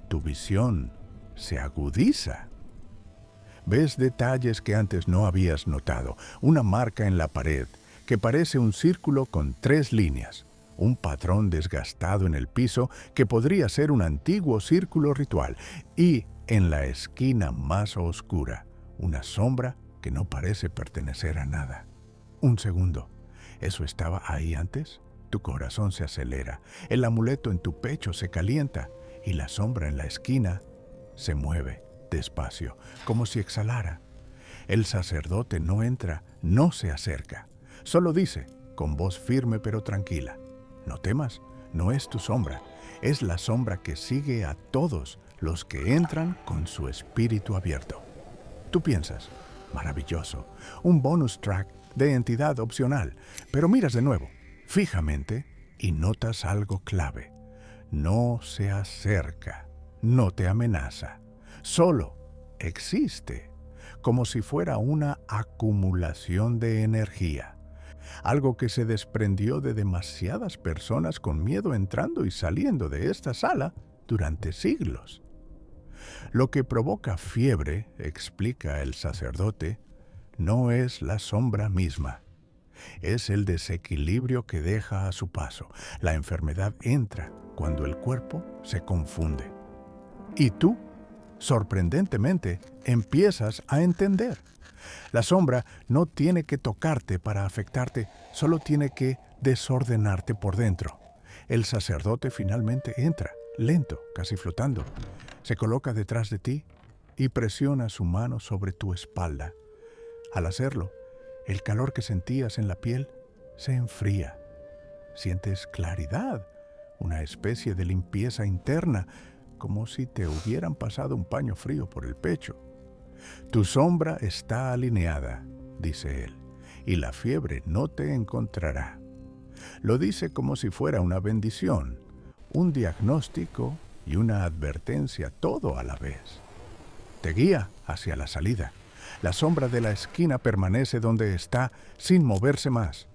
Tu visión se agudiza. Ves detalles que antes no habías notado. Una marca en la pared que parece un círculo con 3 líneas. Un patrón desgastado en el piso que podría ser un antiguo círculo ritual. Y en la esquina más oscura, una sombra que no parece pertenecer a nada. Un segundo. ¿Eso estaba ahí antes? Tu corazón se acelera, el amuleto en tu pecho se calienta y la sombra en la esquina se mueve despacio, como si exhalara. El sacerdote no entra, no se acerca. Solo dice, con voz firme pero tranquila, no temas, no es tu sombra, es la sombra que sigue a todos los que entran con su espíritu abierto. Tú piensas, maravilloso, un bonus track de entidad opcional, pero miras de nuevo, fijamente, y notas algo clave. No se acerca, no te amenaza, solo existe, como si fuera una acumulación de energía, algo que se desprendió de demasiadas personas con miedo entrando y saliendo de esta sala durante siglos. Lo que provoca fiebre, explica el sacerdote, no es la sombra misma. Es el desequilibrio que deja a su paso. La enfermedad entra cuando el cuerpo se confunde. Y tú, sorprendentemente, empiezas a entender. La sombra no tiene que tocarte para afectarte, solo tiene que desordenarte por dentro. El sacerdote finalmente entra, lento, casi flotando. Se coloca detrás de ti y presiona su mano sobre tu espalda. Al hacerlo, el calor que sentías en la piel se enfría. Sientes claridad, una especie de limpieza interna, como si te hubieran pasado un paño frío por el pecho. Tu sombra está alineada, dice él, y la fiebre no te encontrará. Lo dice como si fuera una bendición, un diagnóstico y una advertencia todo a la vez. Te guía hacia la salida. La sombra de la esquina permanece donde está, sin moverse más.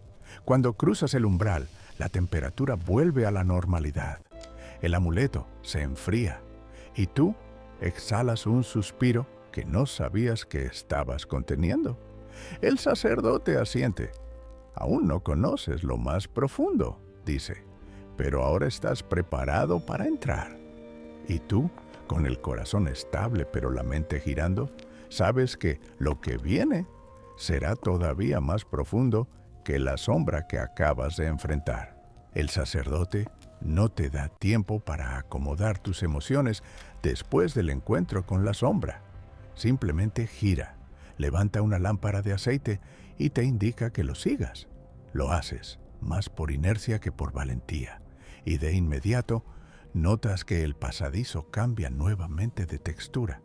Cuando cruzas el umbral, la temperatura vuelve a la normalidad. El amuleto se enfría y tú exhalas un suspiro que no sabías que estabas conteniendo. El sacerdote asiente. Aún no conoces lo más profundo, dice, pero ahora estás preparado para entrar. Y tú, con el corazón estable pero la mente girando, sabes que lo que viene será todavía más profundo que la sombra que acabas de enfrentar. El sacerdote no te da tiempo para acomodar tus emociones después del encuentro con la sombra. Simplemente gira, levanta una lámpara de aceite y te indica que lo sigas. Lo haces, más por inercia que por valentía, y de inmediato notas que el pasadizo cambia nuevamente de textura.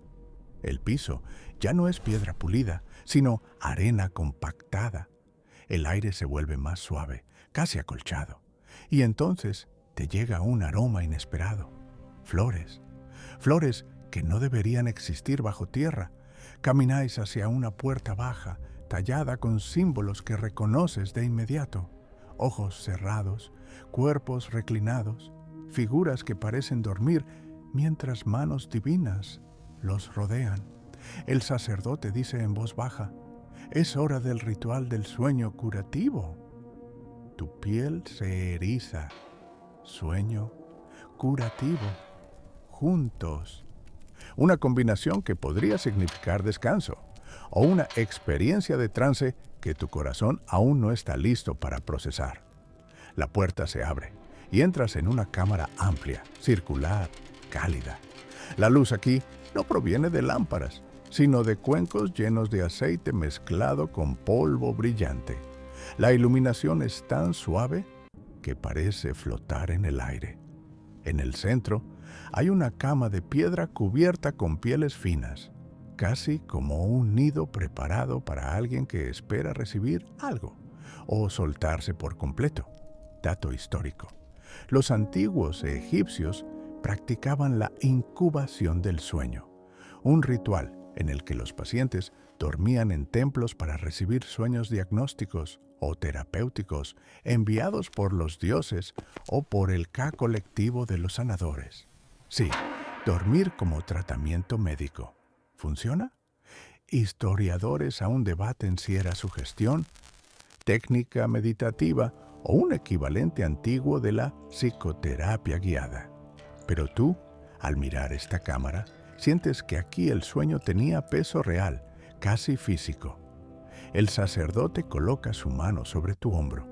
El piso ya no es piedra pulida, sino arena compactada. El aire se vuelve más suave, casi acolchado, y entonces te llega un aroma inesperado. Flores, flores que no deberían existir bajo tierra. Camináis hacia una puerta baja, tallada con símbolos que reconoces de inmediato. Ojos cerrados, cuerpos reclinados, figuras que parecen dormir mientras manos divinas los rodean. El sacerdote dice en voz baja: es hora del ritual del sueño curativo. Tu piel se eriza. Sueño curativo. Juntos. Una combinación que podría significar descanso, o una experiencia de trance que tu corazón aún no está listo para procesar. La puerta se abre y entras en una cámara amplia, circular, cálida. La luz aquí no proviene de lámparas, sino de cuencos llenos de aceite mezclado con polvo brillante. La iluminación es tan suave que parece flotar en el aire. En el centro hay una cama de piedra cubierta con pieles finas, casi como un nido preparado para alguien que espera recibir algo o soltarse por completo. Dato histórico: los antiguos egipcios practicaban la incubación del sueño, un ritual en el que los pacientes dormían en templos para recibir sueños diagnósticos o terapéuticos enviados por los dioses o por el Ka colectivo de los sanadores. Sí, dormir como tratamiento médico. ¿Funciona? Historiadores aún debaten si era sugestión, técnica meditativa o un equivalente antiguo de la psicoterapia guiada. Pero tú, al mirar esta cámara, sientes que aquí el sueño tenía peso real, casi físico. El sacerdote coloca su mano sobre tu hombro.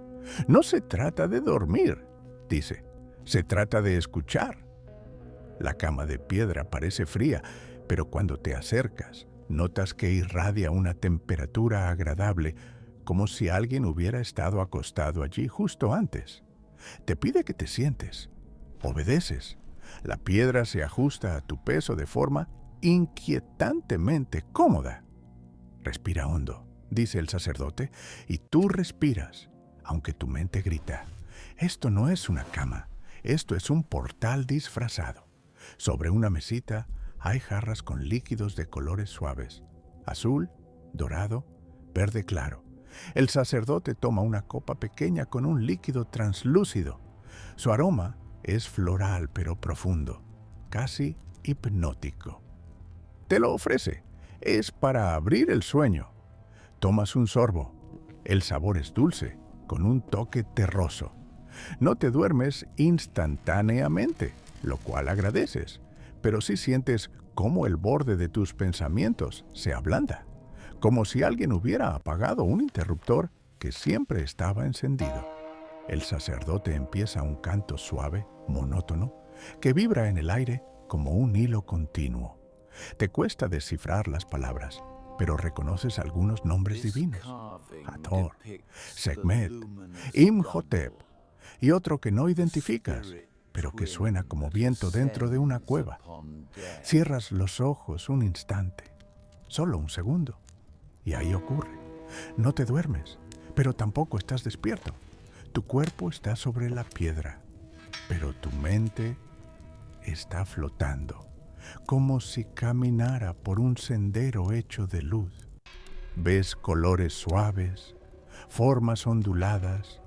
No se trata de dormir, dice, se trata de escuchar. La cama de piedra parece fría, pero cuando te acercas, notas que irradia una temperatura agradable, como si alguien hubiera estado acostado allí justo antes. Te pide que te sientes. Obedeces. La piedra se ajusta a tu peso de forma inquietantemente cómoda. Respira hondo, dice el sacerdote, y tú respiras, aunque tu mente grita: esto no es una cama, esto es un portal disfrazado. Sobre una mesita hay jarras con líquidos de colores suaves: azul, dorado, verde claro. El sacerdote toma una copa pequeña con un líquido translúcido. Su aroma es floral pero profundo, casi hipnótico. Te lo ofrece. Es para abrir el sueño. Tomas un sorbo. El sabor es dulce, con un toque terroso. No te duermes instantáneamente, lo cual agradeces, pero sí sientes cómo el borde de tus pensamientos se ablanda, como si alguien hubiera apagado un interruptor que siempre estaba encendido. El sacerdote empieza un canto suave, monótono, que vibra en el aire como un hilo continuo. Te cuesta descifrar las palabras, pero reconoces algunos nombres divinos: Hathor, Sekhmet, Imhotep, y otro que no identificas, pero que suena como viento dentro de una cueva. Cierras los ojos un instante, solo un segundo, y ahí ocurre. No te duermes, pero tampoco estás despierto. Tu cuerpo está sobre la piedra, pero tu mente está flotando, como si caminara por un sendero hecho de luz. Ves colores suaves, formas onduladas,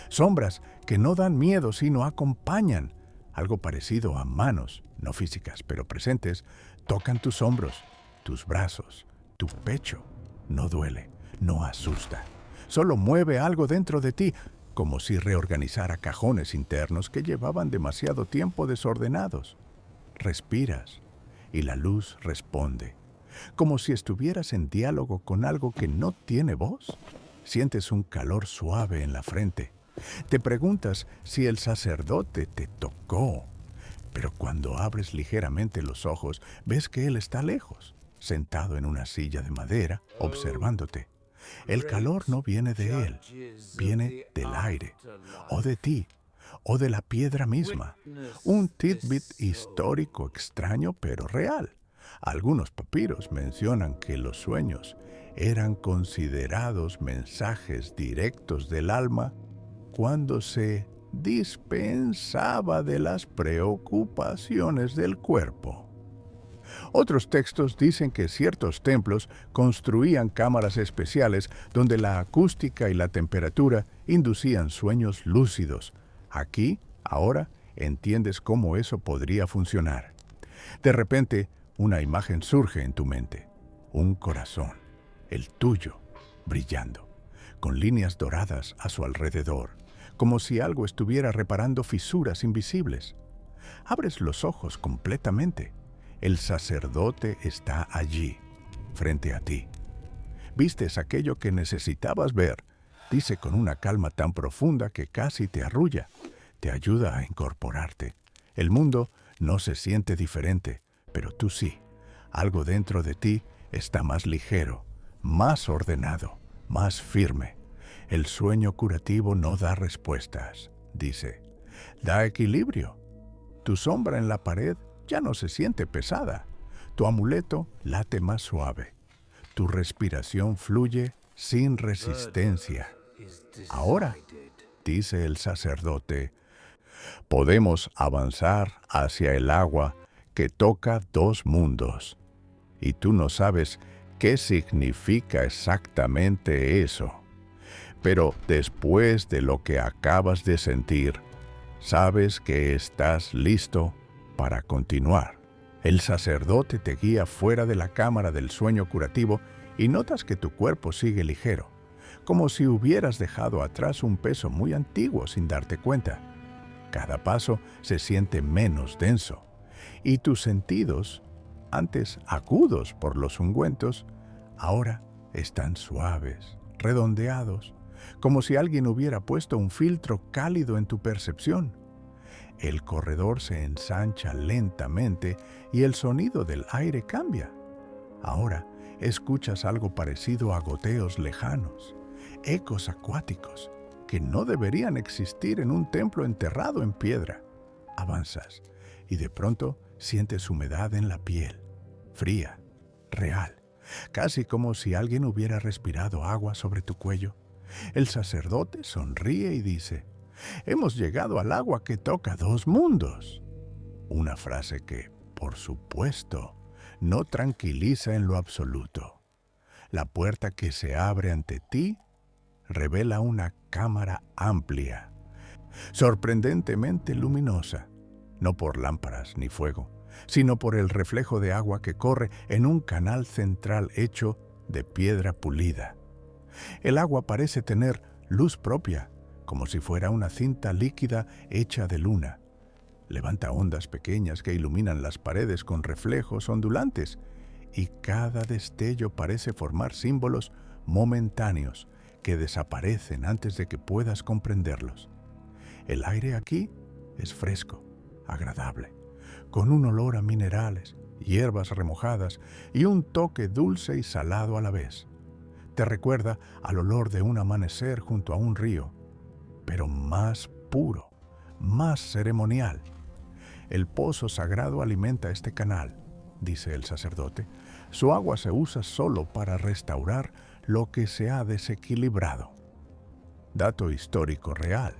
sombras que no dan miedo sino acompañan. Algo parecido a manos, no físicas pero presentes, tocan tus hombros, tus brazos, tu pecho. No duele, no asusta, Solo mueve algo dentro de ti, como si reorganizara cajones internos que llevaban demasiado tiempo desordenados. Respiras y la luz responde, como si estuvieras en diálogo con algo que no tiene voz. Sientes un calor suave en la frente. Te preguntas si el sacerdote te tocó, pero cuando abres ligeramente los ojos, ves que él está lejos, sentado en una silla de madera, observándote. El calor no viene de él, viene del aire, o de ti, o de la piedra misma. Un tidbit histórico extraño pero real. Algunos papiros mencionan que los sueños eran considerados mensajes directos del alma cuando se dispensaba de las preocupaciones del cuerpo. Otros textos dicen que ciertos templos construían cámaras especiales donde la acústica y la temperatura inducían sueños lúcidos. Aquí, ahora, entiendes cómo eso podría funcionar. De repente, una imagen surge en tu mente. Un corazón, el tuyo, brillando, con líneas doradas a su alrededor, como si algo estuviera reparando fisuras invisibles. Abres los ojos completamente. El sacerdote está allí, frente a ti. Vistes aquello que necesitabas ver, dice con una calma tan profunda que casi te arrulla. Te ayuda a incorporarte. El mundo no se siente diferente, pero tú sí. Algo dentro de ti está más ligero, más ordenado, más firme. El sueño curativo no da respuestas, dice. Da equilibrio. Tu sombra en la pared ya no se siente pesada. Tu amuleto late más suave. Tu respiración fluye sin resistencia. Ahora, dice el sacerdote, podemos avanzar hacia el agua que toca dos mundos. Y tú no sabes qué significa exactamente eso. Pero después de lo que acabas de sentir, sabes que estás listo para continuar. El sacerdote te guía fuera de la cámara del sueño curativo y notas que tu cuerpo sigue ligero, como si hubieras dejado atrás un peso muy antiguo sin darte cuenta. Cada paso se siente menos denso, y tus sentidos, antes agudos por los ungüentos, ahora están suaves, redondeados, como si alguien hubiera puesto un filtro cálido en tu percepción. El corredor se ensancha lentamente y el sonido del aire cambia. Ahora escuchas algo parecido a goteos lejanos, ecos acuáticos que no deberían existir en un templo enterrado en piedra. Avanzas y de pronto sientes humedad en la piel, fría, real, casi como si alguien hubiera respirado agua sobre tu cuello. El sacerdote sonríe y dice, «Hemos llegado al agua que toca dos mundos». Una frase que, por supuesto, no tranquiliza en lo absoluto. La puerta que se abre ante ti revela una cámara amplia, sorprendentemente luminosa, no por lámparas ni fuego, sino por el reflejo de agua que corre en un canal central hecho de piedra pulida. El agua parece tener luz propia, como si fuera una cinta líquida hecha de luna. Levanta ondas pequeñas que iluminan las paredes con reflejos ondulantes, y cada destello parece formar símbolos momentáneos que desaparecen antes de que puedas comprenderlos. El aire aquí es fresco, agradable, con un olor a minerales, hierbas remojadas y un toque dulce y salado a la vez. Te recuerda al olor de un amanecer junto a un río, pero más puro, más ceremonial. El pozo sagrado alimenta este canal, dice el sacerdote. Su agua se usa solo para restaurar lo que se ha desequilibrado. Dato histórico real.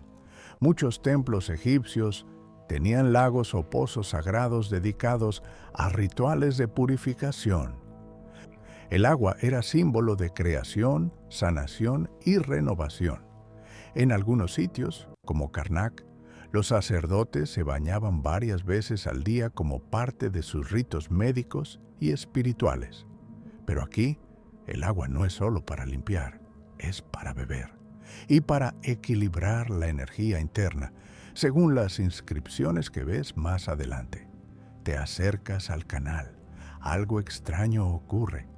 Muchos templos egipcios tenían lagos o pozos sagrados dedicados a rituales de purificación. El agua era símbolo de creación, sanación y renovación. En algunos sitios, como Karnak, los sacerdotes se bañaban varias veces al día como parte de sus ritos médicos y espirituales. Pero aquí, el agua no es solo para limpiar, es para beber y para equilibrar la energía interna, según las inscripciones que ves más adelante. Te acercas al canal. Algo extraño ocurre.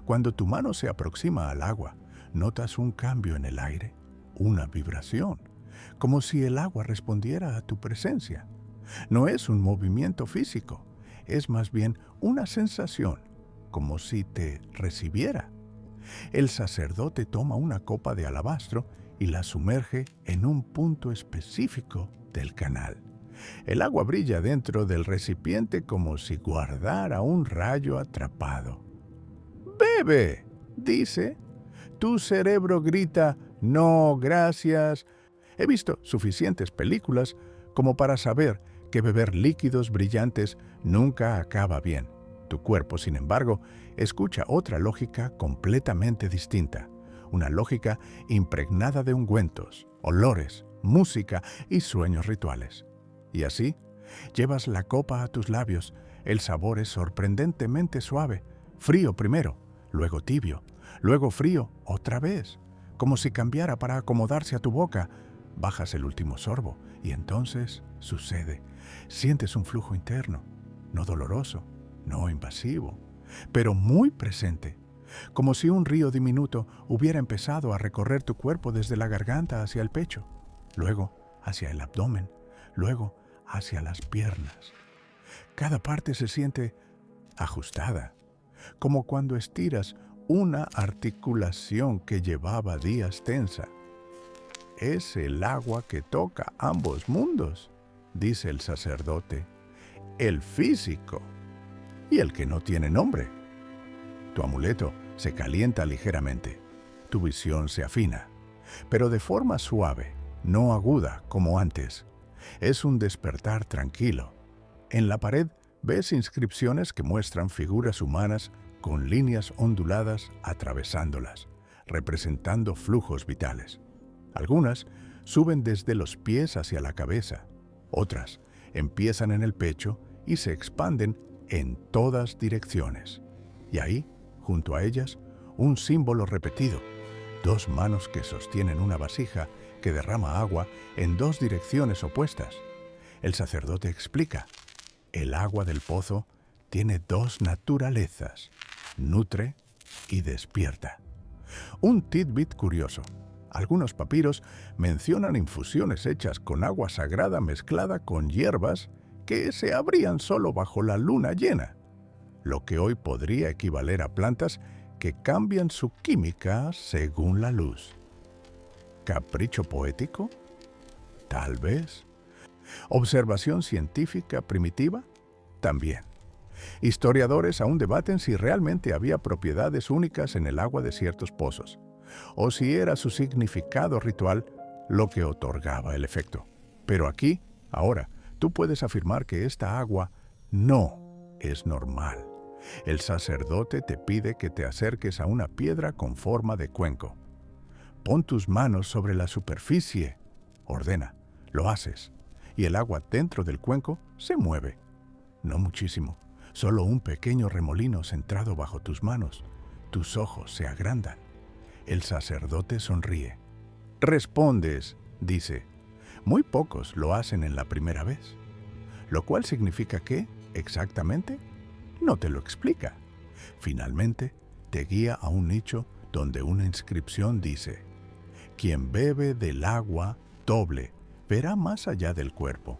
Cuando tu mano se aproxima al agua, notas un cambio en el aire, una vibración, como si el agua respondiera a tu presencia. No es un movimiento físico, es más bien una sensación, como si te recibiera. El sacerdote toma una copa de alabastro y la sumerge en un punto específico del canal. El agua brilla dentro del recipiente como si guardara un rayo atrapado. «¡Bebe!», dice. Tu cerebro grita: «No, gracias». He visto suficientes películas como para saber que beber líquidos brillantes nunca acaba bien. Tu cuerpo, sin embargo, escucha otra lógica completamente distinta. Una lógica impregnada de ungüentos, olores, música y sueños rituales. Y así, llevas la copa a tus labios. El sabor es sorprendentemente suave. Frío primero, luego tibio, luego frío otra vez, como si cambiara para acomodarse a tu boca. Bajas el último sorbo y entonces sucede. Sientes un flujo interno, no doloroso, no invasivo, pero muy presente, como si un río diminuto hubiera empezado a recorrer tu cuerpo desde la garganta hacia el pecho, luego hacia el abdomen, luego hacia las piernas. Cada parte se siente ajustada, como cuando estiras una articulación que llevaba días tensa. Es el agua que toca ambos mundos, dice el sacerdote, el físico y el que no tiene nombre. Tu amuleto se calienta ligeramente, tu visión se afina, pero de forma suave, no aguda como antes. Es un despertar tranquilo. En la pared ves inscripciones que muestran figuras humanas con líneas onduladas atravesándolas, representando flujos vitales. Algunas suben desde los pies hacia la cabeza, otras empiezan en el pecho y se expanden en todas direcciones. Y ahí, junto a ellas, un símbolo repetido, dos manos que sostienen una vasija que derrama agua en dos direcciones opuestas. El sacerdote explica: el agua del pozo tiene dos naturalezas, nutre y despierta. Un tidbit curioso: algunos papiros mencionan infusiones hechas con agua sagrada mezclada con hierbas que se abrían solo bajo la luna llena, lo que hoy podría equivaler a plantas que cambian su química según la luz. ¿Capricho poético? Tal vez. ¿Observación científica primitiva? También. Historiadores aún debaten si realmente había propiedades únicas en el agua de ciertos pozos, o si era su significado ritual lo que otorgaba el efecto. Pero aquí, ahora, tú puedes afirmar que esta agua no es normal. El sacerdote te pide que te acerques a una piedra con forma de cuenco. Pon tus manos sobre la superficie, ordena. Lo haces, y el agua dentro del cuenco se mueve. No muchísimo, solo un pequeño remolino centrado bajo tus manos. Tus ojos se agrandan. El sacerdote sonríe. Respondes, dice. Muy pocos lo hacen en la primera vez. Lo cual significa que, exactamente, no te lo explica. Finalmente, te guía a un nicho donde una inscripción dice: quien bebe del agua doble verá más allá del cuerpo.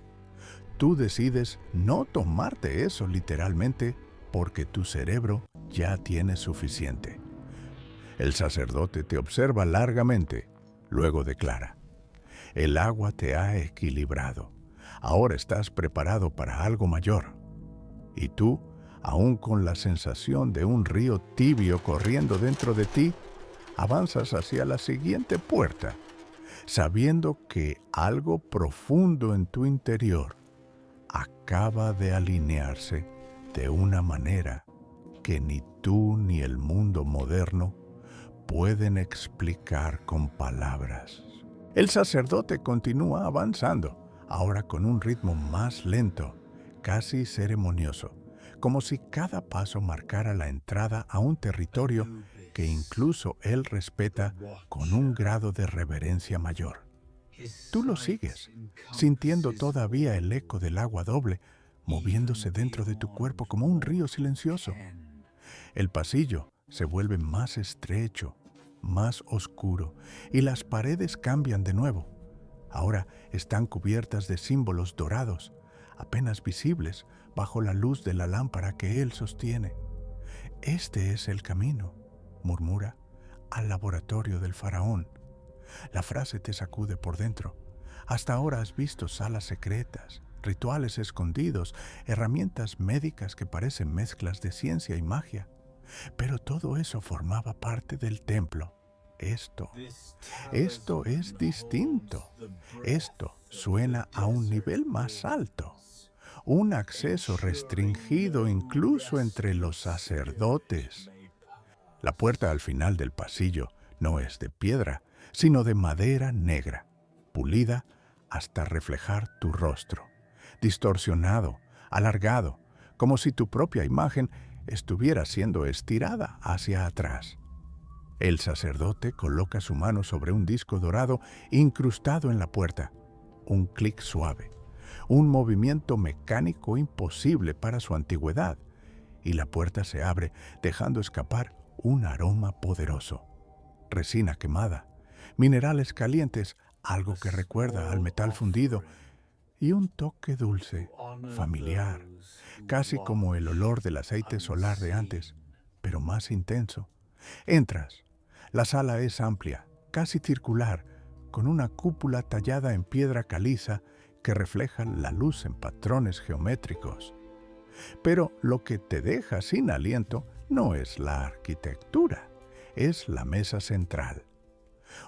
Tú decides no tomarte eso literalmente porque tu cerebro ya tiene suficiente. El sacerdote te observa largamente, luego declara: el agua te ha equilibrado. Ahora estás preparado para algo mayor. Y tú, aún con la sensación de un río tibio corriendo dentro de ti, avanzas hacia la siguiente puerta, sabiendo que algo profundo en tu interior acaba de alinearse de una manera que ni tú ni el mundo moderno pueden explicar con palabras. El sacerdote continúa avanzando, ahora con un ritmo más lento, casi ceremonioso, como si cada paso marcara la entrada a un territorio que incluso él respeta con un grado de reverencia mayor. Tú lo sigues, sintiendo todavía el eco del agua doble, moviéndose dentro de tu cuerpo como un río silencioso. El pasillo se vuelve más estrecho, más oscuro, y las paredes cambian de nuevo. Ahora están cubiertas de símbolos dorados, apenas visibles bajo la luz de la lámpara que él sostiene. Este es el camino, murmura, al laboratorio del faraón. La frase te sacude por dentro. Hasta ahora has visto salas secretas, rituales escondidos, herramientas médicas que parecen mezclas de ciencia y magia. Pero todo eso formaba parte del templo. Esto es distinto. Esto suena a un nivel más alto. Un acceso restringido incluso entre los sacerdotes. La puerta al final del pasillo no es de piedra, sino de madera negra, pulida hasta reflejar tu rostro, distorsionado, alargado, como si tu propia imagen estuviera siendo estirada hacia atrás. El sacerdote coloca su mano sobre un disco dorado incrustado en la puerta. Un clic suave, un movimiento mecánico imposible para su antigüedad, y la puerta se abre dejando escapar un aroma poderoso. Resina quemada, minerales calientes, algo que recuerda al metal fundido, y un toque dulce, familiar, casi como el olor del aceite solar de antes, pero más intenso. Entras. La sala es amplia, casi circular, con una cúpula tallada en piedra caliza que refleja la luz en patrones geométricos. Pero lo que te deja sin aliento no es la arquitectura, es la mesa central.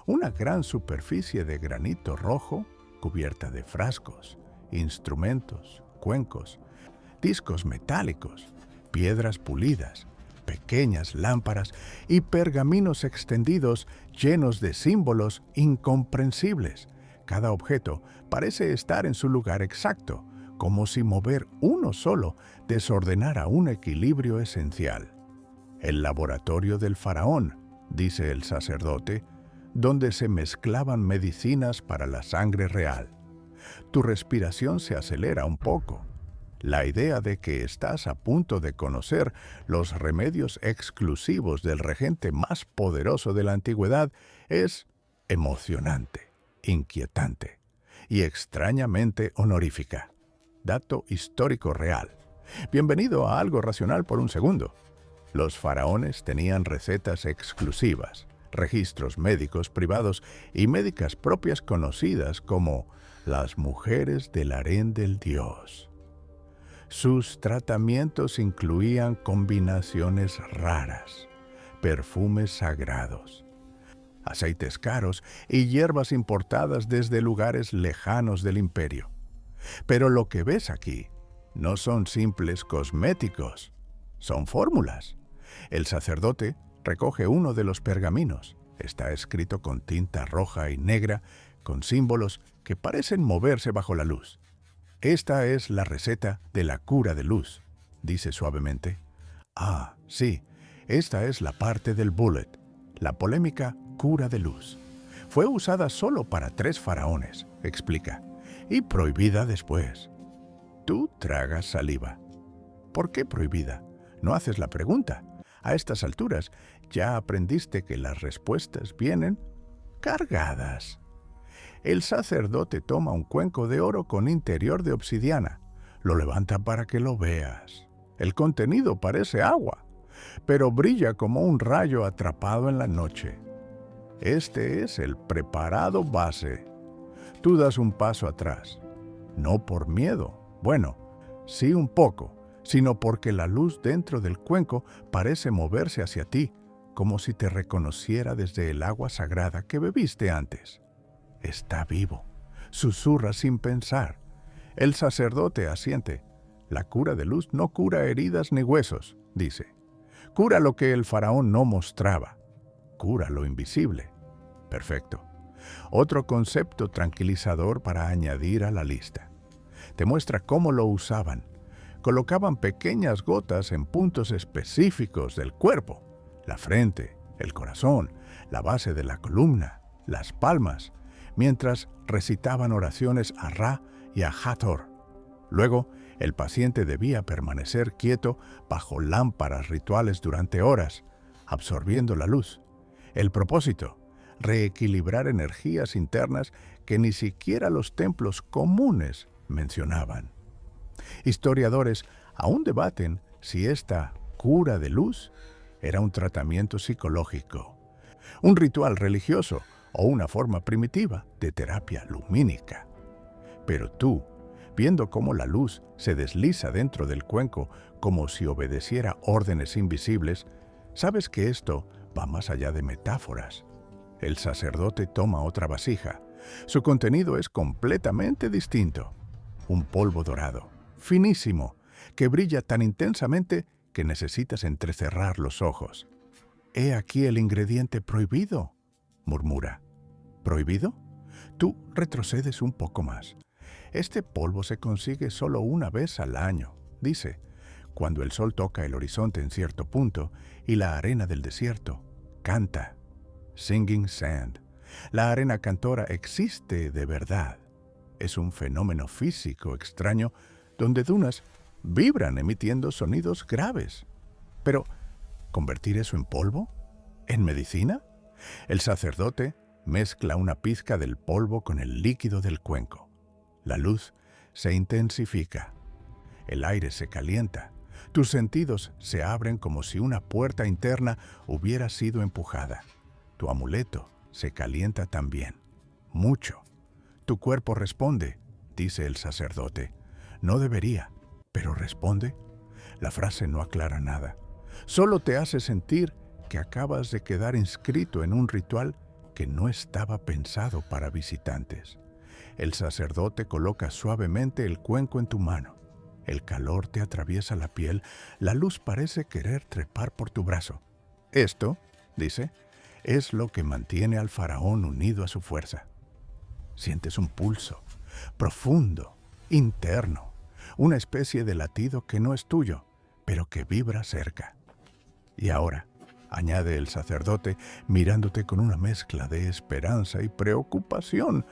Una gran superficie de granito rojo cubierta de frascos, instrumentos, cuencos, discos metálicos, piedras pulidas, pequeñas lámparas y pergaminos extendidos llenos de símbolos incomprensibles. Cada objeto parece estar en su lugar exacto, como si mover uno solo desordenara un equilibrio esencial. El laboratorio del faraón, dice el sacerdote, donde se mezclaban medicinas para la sangre real. Tu respiración se acelera un poco. La idea de que estás a punto de conocer los remedios exclusivos del regente más poderoso de la antigüedad es emocionante, inquietante y extrañamente honorífica. Dato histórico real. Bienvenido a algo racional por un segundo. Los faraones tenían recetas exclusivas, registros médicos privados y médicas propias conocidas como las mujeres del harén del dios. Sus tratamientos incluían combinaciones raras, perfumes sagrados, aceites caros y hierbas importadas desde lugares lejanos del imperio. Pero lo que ves aquí no son simples cosméticos, son fórmulas. El sacerdote recoge uno de los pergaminos. Está escrito con tinta roja y negra, con símbolos que parecen moverse bajo la luz. Esta es la receta de la cura de luz, dice suavemente. Ah, sí, esta es la parte del bullet, la polémica cura de luz. Fue usada solo para 3 faraones, explica, y prohibida después. Tú tragas saliva. ¿Por qué prohibida? No haces la pregunta. A estas alturas ya aprendiste que las respuestas vienen cargadas. El sacerdote toma un cuenco de oro con interior de obsidiana. Lo levanta para que lo veas. El contenido parece agua, pero brilla como un rayo atrapado en la noche. Este es el preparado base. Tú das un paso atrás. No por miedo, bueno, sí un poco, sino porque la luz dentro del cuenco parece moverse hacia ti, como si te reconociera desde el agua sagrada que bebiste antes. Está vivo, susurra sin pensar. El sacerdote asiente. La cura de luz no cura heridas ni huesos, dice. Cura lo que el faraón no mostraba. Cura lo invisible. Perfecto. Otro concepto tranquilizador para añadir a la lista. Te muestra cómo lo usaban. Colocaban pequeñas gotas en puntos específicos del cuerpo, la frente, el corazón, la base de la columna, las palmas, mientras recitaban oraciones a Ra y a Hathor. Luego, el paciente debía permanecer quieto bajo lámparas rituales durante horas, absorbiendo la luz. El propósito: reequilibrar energías internas que ni siquiera los templos comunes mencionaban. Historiadores aún debaten si esta cura de luz era un tratamiento psicológico, un ritual religioso o una forma primitiva de terapia lumínica. Pero tú, viendo cómo la luz se desliza dentro del cuenco como si obedeciera órdenes invisibles, sabes que esto va más allá de metáforas. El sacerdote toma otra vasija. Su contenido es completamente distinto. Un polvo dorado, finísimo, que brilla tan intensamente que necesitas entrecerrar los ojos. «He aquí el ingrediente prohibido», murmura. ¿Prohibido? Tú retrocedes un poco más. Este polvo se consigue solo una vez al año, dice, cuando el sol toca el horizonte en cierto punto y la arena del desierto canta. Singing Sand. La arena cantora existe de verdad. Es un fenómeno físico extraño donde dunas vibran emitiendo sonidos graves. Pero, ¿convertir eso en polvo? ¿En medicina? El sacerdote mezcla una pizca del polvo con el líquido del cuenco. La luz se intensifica. El aire se calienta. Tus sentidos se abren como si una puerta interna hubiera sido empujada. Tu amuleto se calienta también. Mucho. Tu cuerpo responde, dice el sacerdote. No debería, pero responde. La frase no aclara nada. Solo te hace sentir que acabas de quedar inscrito en un ritual que no estaba pensado para visitantes. El sacerdote coloca suavemente el cuenco en tu mano. El calor te atraviesa la piel, la luz parece querer trepar por tu brazo. Esto, dice, es lo que mantiene al faraón unido a su fuerza. Sientes un pulso, profundo, interno, una especie de latido que no es tuyo, pero que vibra cerca. Y ahora, añade el sacerdote, mirándote con una mezcla de esperanza y preocupación,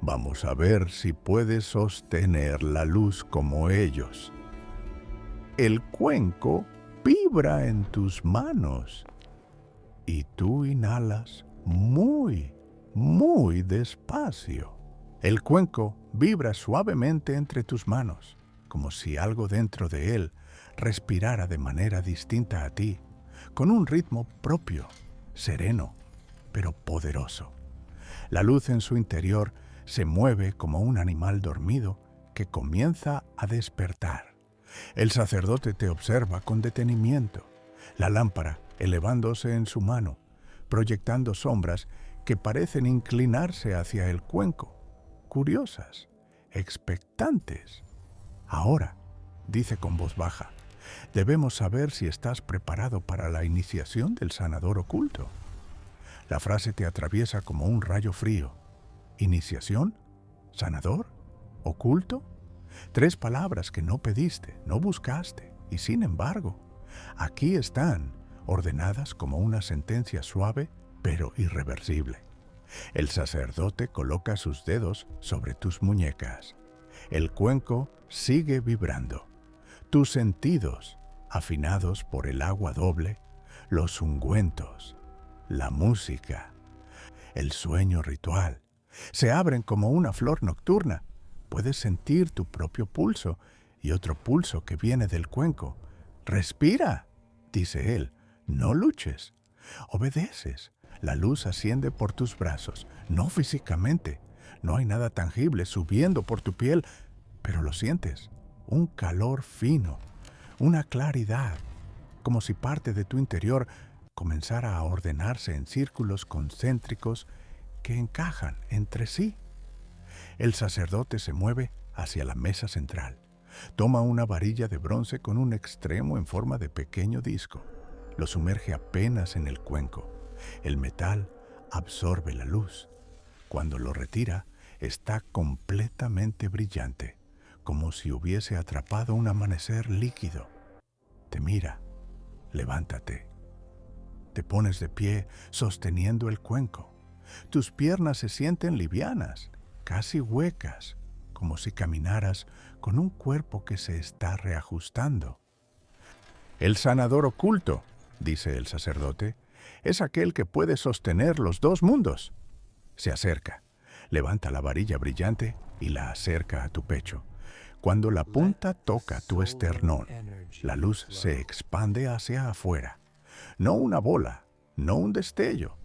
vamos a ver si puedes sostener la luz como ellos. El cuenco vibra en tus manos y tú inhalas muy, muy despacio. El cuenco vibra suavemente entre tus manos, como si algo dentro de él respirara de manera distinta a ti, con un ritmo propio, sereno, pero poderoso. La luz en su interior se mueve como un animal dormido que comienza a despertar. El sacerdote te observa con detenimiento, la lámpara elevándose en su mano, proyectando sombras que parecen inclinarse hacia el cuenco, curiosas, expectantes. Ahora, dice con voz baja, debemos saber si estás preparado para la iniciación del sanador oculto. La frase te atraviesa como un rayo frío. ¿Iniciación? ¿Sanador? ¿Oculto? 3 palabras que no pediste, no buscaste, y sin embargo, aquí están, ordenadas como una sentencia suave pero irreversible. El sacerdote coloca sus dedos sobre tus muñecas. El cuenco sigue vibrando. Tus sentidos, afinados por el agua doble, los ungüentos, la música, el sueño ritual, se abren como una flor nocturna. Puedes sentir tu propio pulso y otro pulso que viene del cuenco. «Respira», dice él, «no luches». Obedeces. La luz asciende por tus brazos, no físicamente. No hay nada tangible subiendo por tu piel, pero lo sientes. Un calor fino, una claridad, como si parte de tu interior comenzara a ordenarse en círculos concéntricos que encajan entre sí. El sacerdote se mueve hacia la mesa central. Toma una varilla de bronce con un extremo en forma de pequeño disco. Lo sumerge apenas en el cuenco. El metal absorbe la luz. Cuando lo retira, está completamente brillante, como si hubiese atrapado un amanecer líquido. Te mira. Levántate. Te pones de pie sosteniendo el cuenco. Tus piernas se sienten livianas, casi huecas, como si caminaras con un cuerpo que se está reajustando. El sanador oculto, dice el sacerdote, es aquel que puede sostener los dos mundos. Se acerca, levanta la varilla brillante y la acerca a tu pecho. Cuando la punta toca tu esternón, la luz se expande hacia afuera. No una bola, no un destello,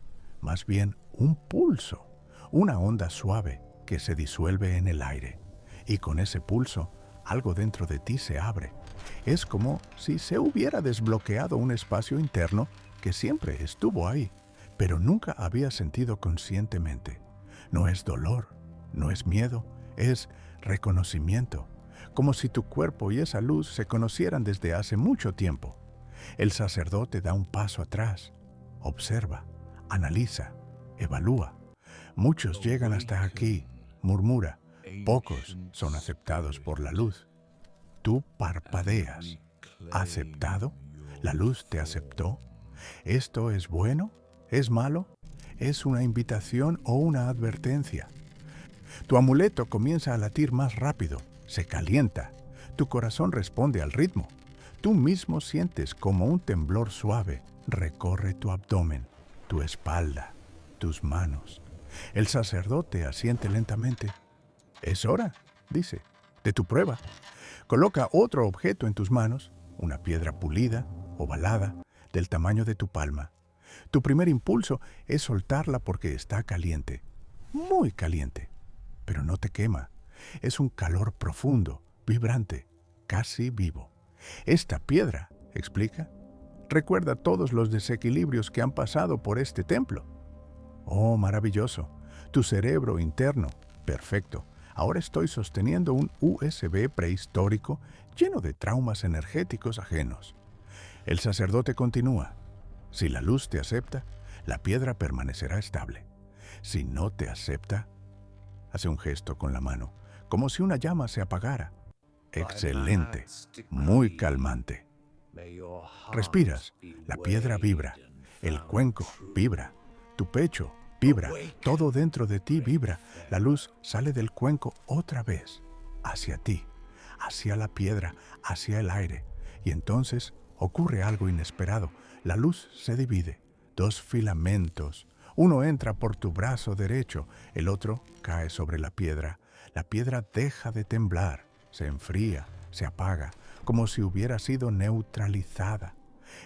más bien un pulso, una onda suave que se disuelve en el aire. Y con ese pulso, algo dentro de ti se abre. Es como si se hubiera desbloqueado un espacio interno que siempre estuvo ahí, pero nunca había sentido conscientemente. No es dolor, no es miedo, es reconocimiento, como si tu cuerpo y esa luz se conocieran desde hace mucho tiempo. El sacerdote da un paso atrás, observa, analiza, evalúa. Muchos llegan hasta aquí, murmura, pocos son aceptados por la luz. Tú parpadeas. ¿Aceptado? ¿La luz te aceptó? ¿Esto es bueno? ¿Es malo? ¿Es una invitación o una advertencia? Tu amuleto comienza a latir más rápido, se calienta. Tu corazón responde al ritmo. Tú mismo sientes como un temblor suave recorre tu abdomen, tu espalda, tus manos. El sacerdote asiente lentamente. «Es hora», dice, «de tu prueba». Coloca otro objeto en tus manos, una piedra pulida, ovalada, del tamaño de tu palma. Tu primer impulso es soltarla porque está caliente, muy caliente, pero no te quema. Es un calor profundo, vibrante, casi vivo. Esta piedra, explica, recuerda todos los desequilibrios que han pasado por este templo. Oh, maravilloso, tu cerebro interno, perfecto. Ahora estoy sosteniendo un USB prehistórico lleno de traumas energéticos ajenos. El sacerdote continúa. Si la luz te acepta, la piedra permanecerá estable. Si no te acepta, hace un gesto con la mano, como si una llama se apagara. Excelente, muy calmante. Respiras, la piedra vibra, el cuenco vibra, tu pecho vibra, todo dentro de ti vibra. La luz sale del cuenco otra vez, hacia ti, hacia la piedra, hacia el aire. Y entonces ocurre algo inesperado. La luz se divide, dos filamentos. Uno entra por tu brazo derecho, el otro cae sobre la piedra. La piedra deja de temblar, se enfría, se apaga, como si hubiera sido neutralizada.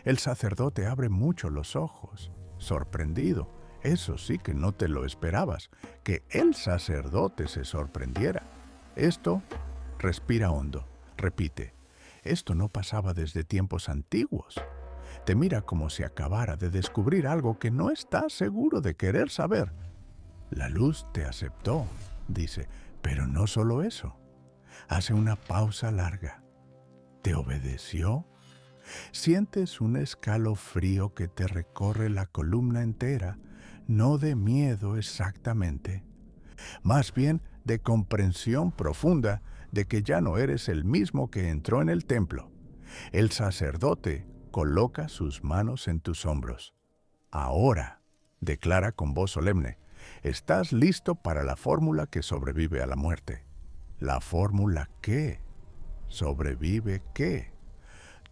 El sacerdote abre mucho los ojos, sorprendido. Eso sí que no te lo esperabas, que el sacerdote se sorprendiera. Esto, respira hondo, repite. Esto no pasaba desde tiempos antiguos. Te mira como si acabara de descubrir algo que no está seguro de querer saber. La luz te aceptó, dice, pero no solo eso. Hace una pausa larga. ¿Te obedeció? Sientes un escalofrío que te recorre la columna entera, no de miedo exactamente, más bien de comprensión profunda de que ya no eres el mismo que entró en el templo. El sacerdote coloca sus manos en tus hombros. Ahora, declara con voz solemne, estás listo para la fórmula que sobrevive a la muerte. ¿La fórmula qué? ¿Sobrevive qué?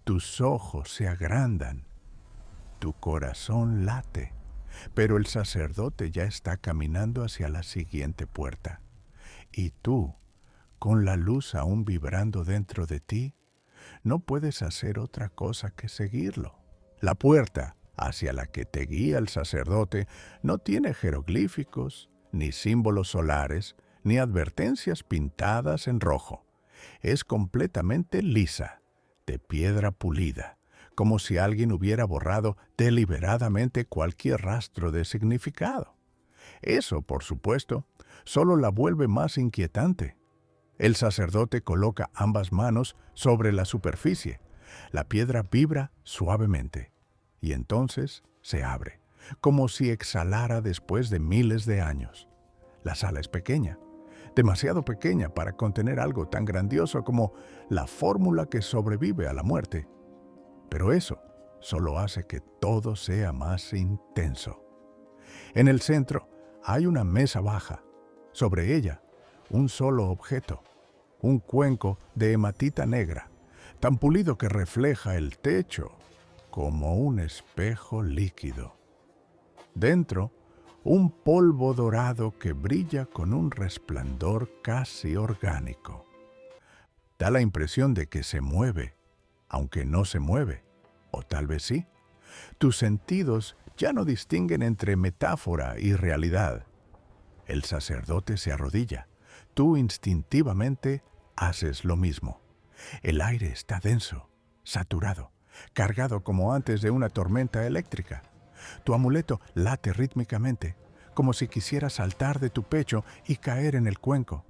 Tus ojos se agrandan, tu corazón late, pero el sacerdote ya está caminando hacia la siguiente puerta. Y tú, con la luz aún vibrando dentro de ti, no puedes hacer otra cosa que seguirlo. La puerta hacia la que te guía el sacerdote no tiene jeroglíficos, ni símbolos solares, ni advertencias pintadas en rojo. Es completamente lisa, de piedra pulida, como si alguien hubiera borrado deliberadamente cualquier rastro de significado. Eso, por supuesto, solo la vuelve más inquietante. El sacerdote coloca ambas manos sobre la superficie. La piedra vibra suavemente y entonces se abre, como si exhalara después de miles de años. La sala es pequeña, demasiado pequeña para contener algo tan grandioso como la fórmula que sobrevive a la muerte. Pero eso solo hace que todo sea más intenso. En el centro hay una mesa baja. Sobre ella, un solo objeto, un cuenco de hematita negra, tan pulido que refleja el techo como un espejo líquido. Dentro, un polvo dorado que brilla con un resplandor casi orgánico. Da la impresión de que se mueve, aunque no se mueve, o tal vez sí. Tus sentidos ya no distinguen entre metáfora y realidad. El sacerdote se arrodilla. Tú instintivamente haces lo mismo. El aire está denso, saturado, cargado como antes de una tormenta eléctrica. Tu amuleto late rítmicamente, como si quisiera saltar de tu pecho y caer en el cuenco.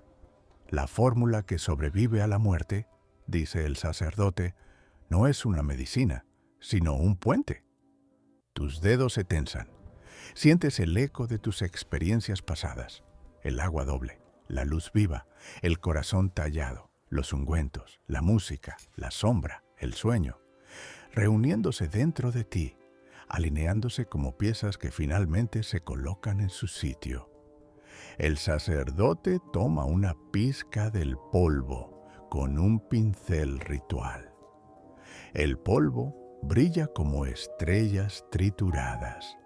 La fórmula que sobrevive a la muerte, dice el sacerdote, no es una medicina, sino un puente. Tus dedos se tensan. Sientes el eco de tus experiencias pasadas, el agua doble, la luz viva, el corazón tallado, los ungüentos, la música, la sombra, el sueño, reuniéndose dentro de ti, alineándose como piezas que finalmente se colocan en su sitio. El sacerdote toma una pizca del polvo con un pincel ritual. El polvo brilla como estrellas trituradas.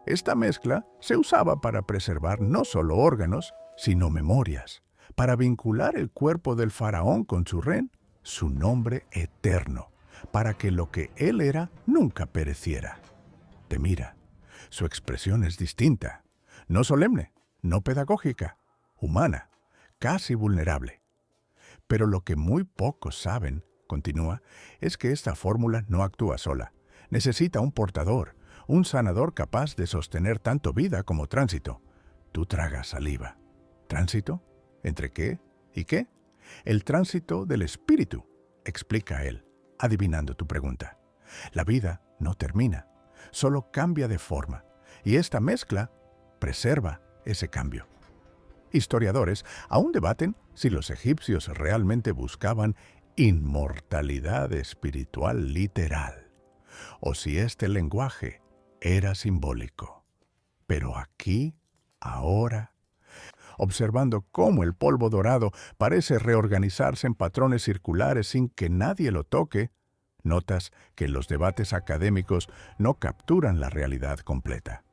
Esta mezcla se usaba para preservar no solo órganos, sino memorias, para vincular el cuerpo del faraón con su ren, su nombre eterno, para que lo que él era nunca pereciera. Te mira. Su expresión es distinta, no solemne, no pedagógica, humana, casi vulnerable. Pero lo que muy pocos saben, continúa, es que esta fórmula no actúa sola. Necesita un portador, un sanador capaz de sostener tanto vida como tránsito. Tú tragas saliva. ¿Tránsito? ¿Entre qué y qué? El tránsito del espíritu, explica él, adivinando tu pregunta. La vida no termina, solo cambia de forma, y esta mezcla preserva ese cambio. Historiadores aún debaten si los egipcios realmente buscaban inmortalidad espiritual literal, o si este lenguaje era simbólico. Pero aquí, ahora, observando cómo el polvo dorado parece reorganizarse en patrones circulares sin que nadie lo toque, notas que los debates académicos no capturan la realidad completa.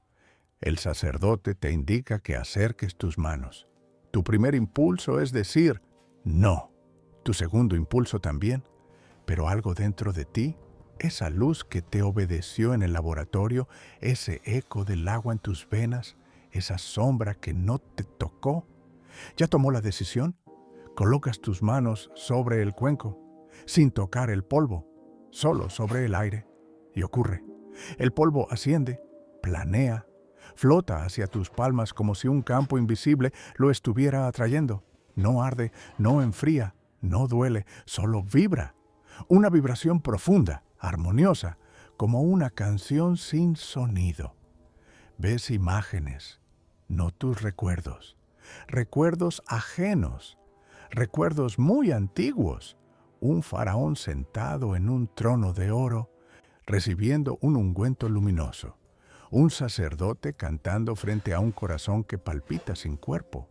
El sacerdote te indica que acerques tus manos. Tu primer impulso es decir no. Tu segundo impulso también, pero algo dentro de ti, esa luz que te obedeció en el laboratorio, ese eco del agua en tus venas, esa sombra que no te tocó, ¿ya tomó la decisión? Colocas tus manos sobre el cuenco, sin tocar el polvo, solo sobre el aire, y ocurre. El polvo asciende, planea, flota hacia tus palmas como si un campo invisible lo estuviera atrayendo. No arde, no enfría, no duele, solo vibra. Una vibración profunda, armoniosa, como una canción sin sonido. Ves imágenes, no tus recuerdos. Recuerdos ajenos, recuerdos muy antiguos. Un faraón sentado en un trono de oro, recibiendo un ungüento luminoso. Un sacerdote cantando frente a un corazón que palpita sin cuerpo.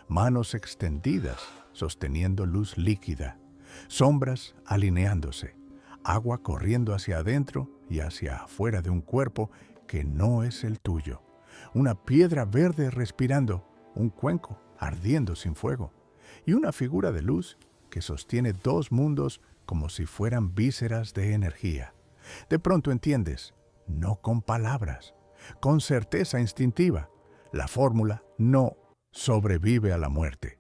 Manos extendidas, sosteniendo luz líquida. Sombras alineándose. Agua corriendo hacia adentro y hacia afuera de un cuerpo que no es el tuyo. Una piedra verde respirando, un cuenco ardiendo sin fuego. Y una figura de luz que sostiene dos mundos como si fueran vísceras de energía. De pronto entiendes, no con palabras, con certeza instintiva, la fórmula no sobrevive a la muerte.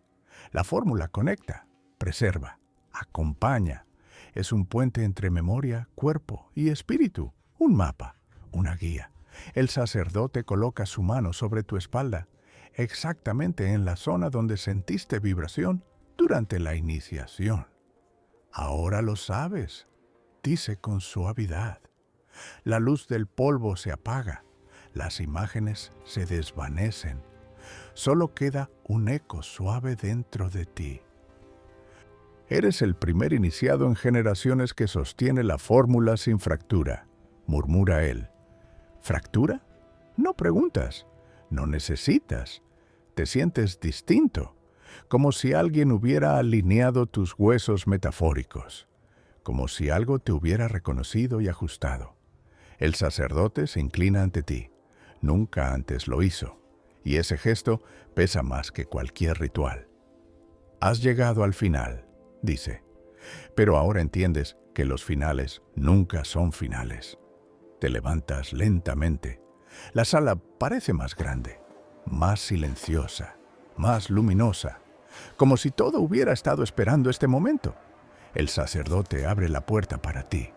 La fórmula conecta, preserva, acompaña. Es un puente entre memoria, cuerpo y espíritu, un mapa, una guía. El sacerdote coloca su mano sobre tu espalda, exactamente en la zona donde sentiste vibración durante la iniciación. Ahora lo sabes, dice con suavidad. La luz del polvo se apaga, las imágenes se desvanecen. Solo queda un eco suave dentro de ti. Eres el primer iniciado en generaciones que sostiene la fórmula sin fractura. murmura él. ¿Fractura? No preguntas, no necesitas. Te sientes distinto, como si alguien hubiera alineado tus huesos metafóricos, como si algo te hubiera reconocido y ajustado. El sacerdote se inclina ante ti. Nunca antes lo hizo, y ese gesto pesa más que cualquier ritual. Has llegado al final, dice, pero ahora entiendes que los finales nunca son finales. Te levantas lentamente. La sala parece más grande, más silenciosa, más luminosa, como si todo hubiera estado esperando este momento. El sacerdote abre la puerta para ti.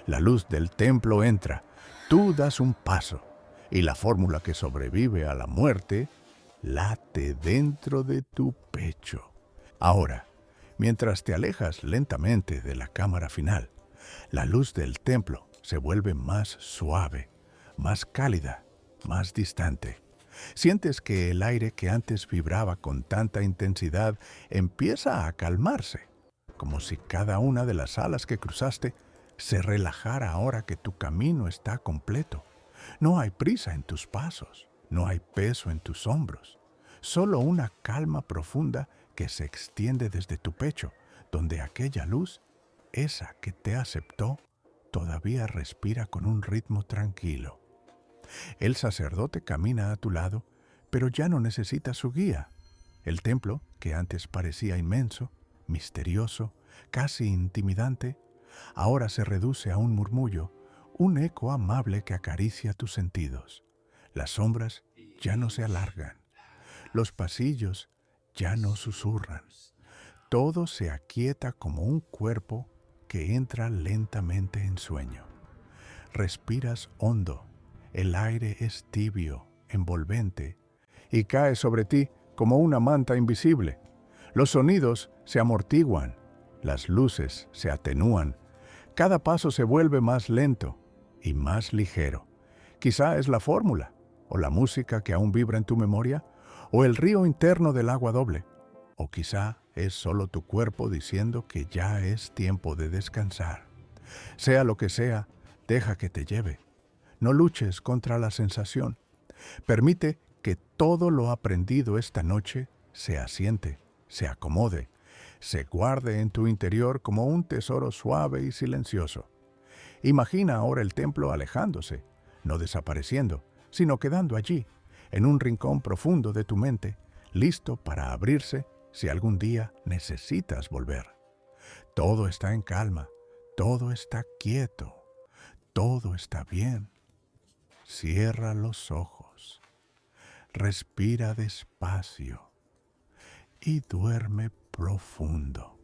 La luz del templo entra. Tú das un paso y la fórmula que sobrevive a la muerte late dentro de tu pecho. Ahora, mientras te alejas lentamente de la cámara final, la luz del templo se vuelve más suave, más cálida, más distante. Sientes que el aire que antes vibraba con tanta intensidad empieza a calmarse, como si cada una de las alas que cruzaste se relajara ahora que tu camino está completo. No hay prisa en tus pasos, no hay peso en tus hombros, solo una calma profunda que se extiende desde tu pecho, donde aquella luz, esa que te aceptó, todavía respira con un ritmo tranquilo. El sacerdote camina a tu lado, pero ya no necesita su guía. El templo, que antes parecía inmenso, misterioso, casi intimidante, ahora se reduce a un murmullo, un eco amable que acaricia tus sentidos. Las sombras ya no se alargan, los pasillos ya no susurran. Todo se aquieta como un cuerpo que entra lentamente en sueño. Respiras hondo, el aire es tibio, envolvente, y cae sobre ti como una manta invisible. Los sonidos se amortiguan, las luces se atenúan, cada paso se vuelve más lento y más ligero. Quizá es la fórmula, o la música que aún vibra en tu memoria, o el río interno del agua doble, o quizá es solo tu cuerpo diciendo que ya es tiempo de descansar. Sea lo que sea, deja que te lleve. No luches contra la sensación. Permite que todo lo aprendido esta noche se asiente, se acomode, se guarde en tu interior como un tesoro suave y silencioso. Imagina ahora el templo alejándose, no desapareciendo, sino quedando allí, en un rincón profundo de tu mente, listo para abrirse si algún día necesitas volver. Todo está en calma, todo está quieto, todo está bien. Cierra los ojos, respira despacio y duerme profundo.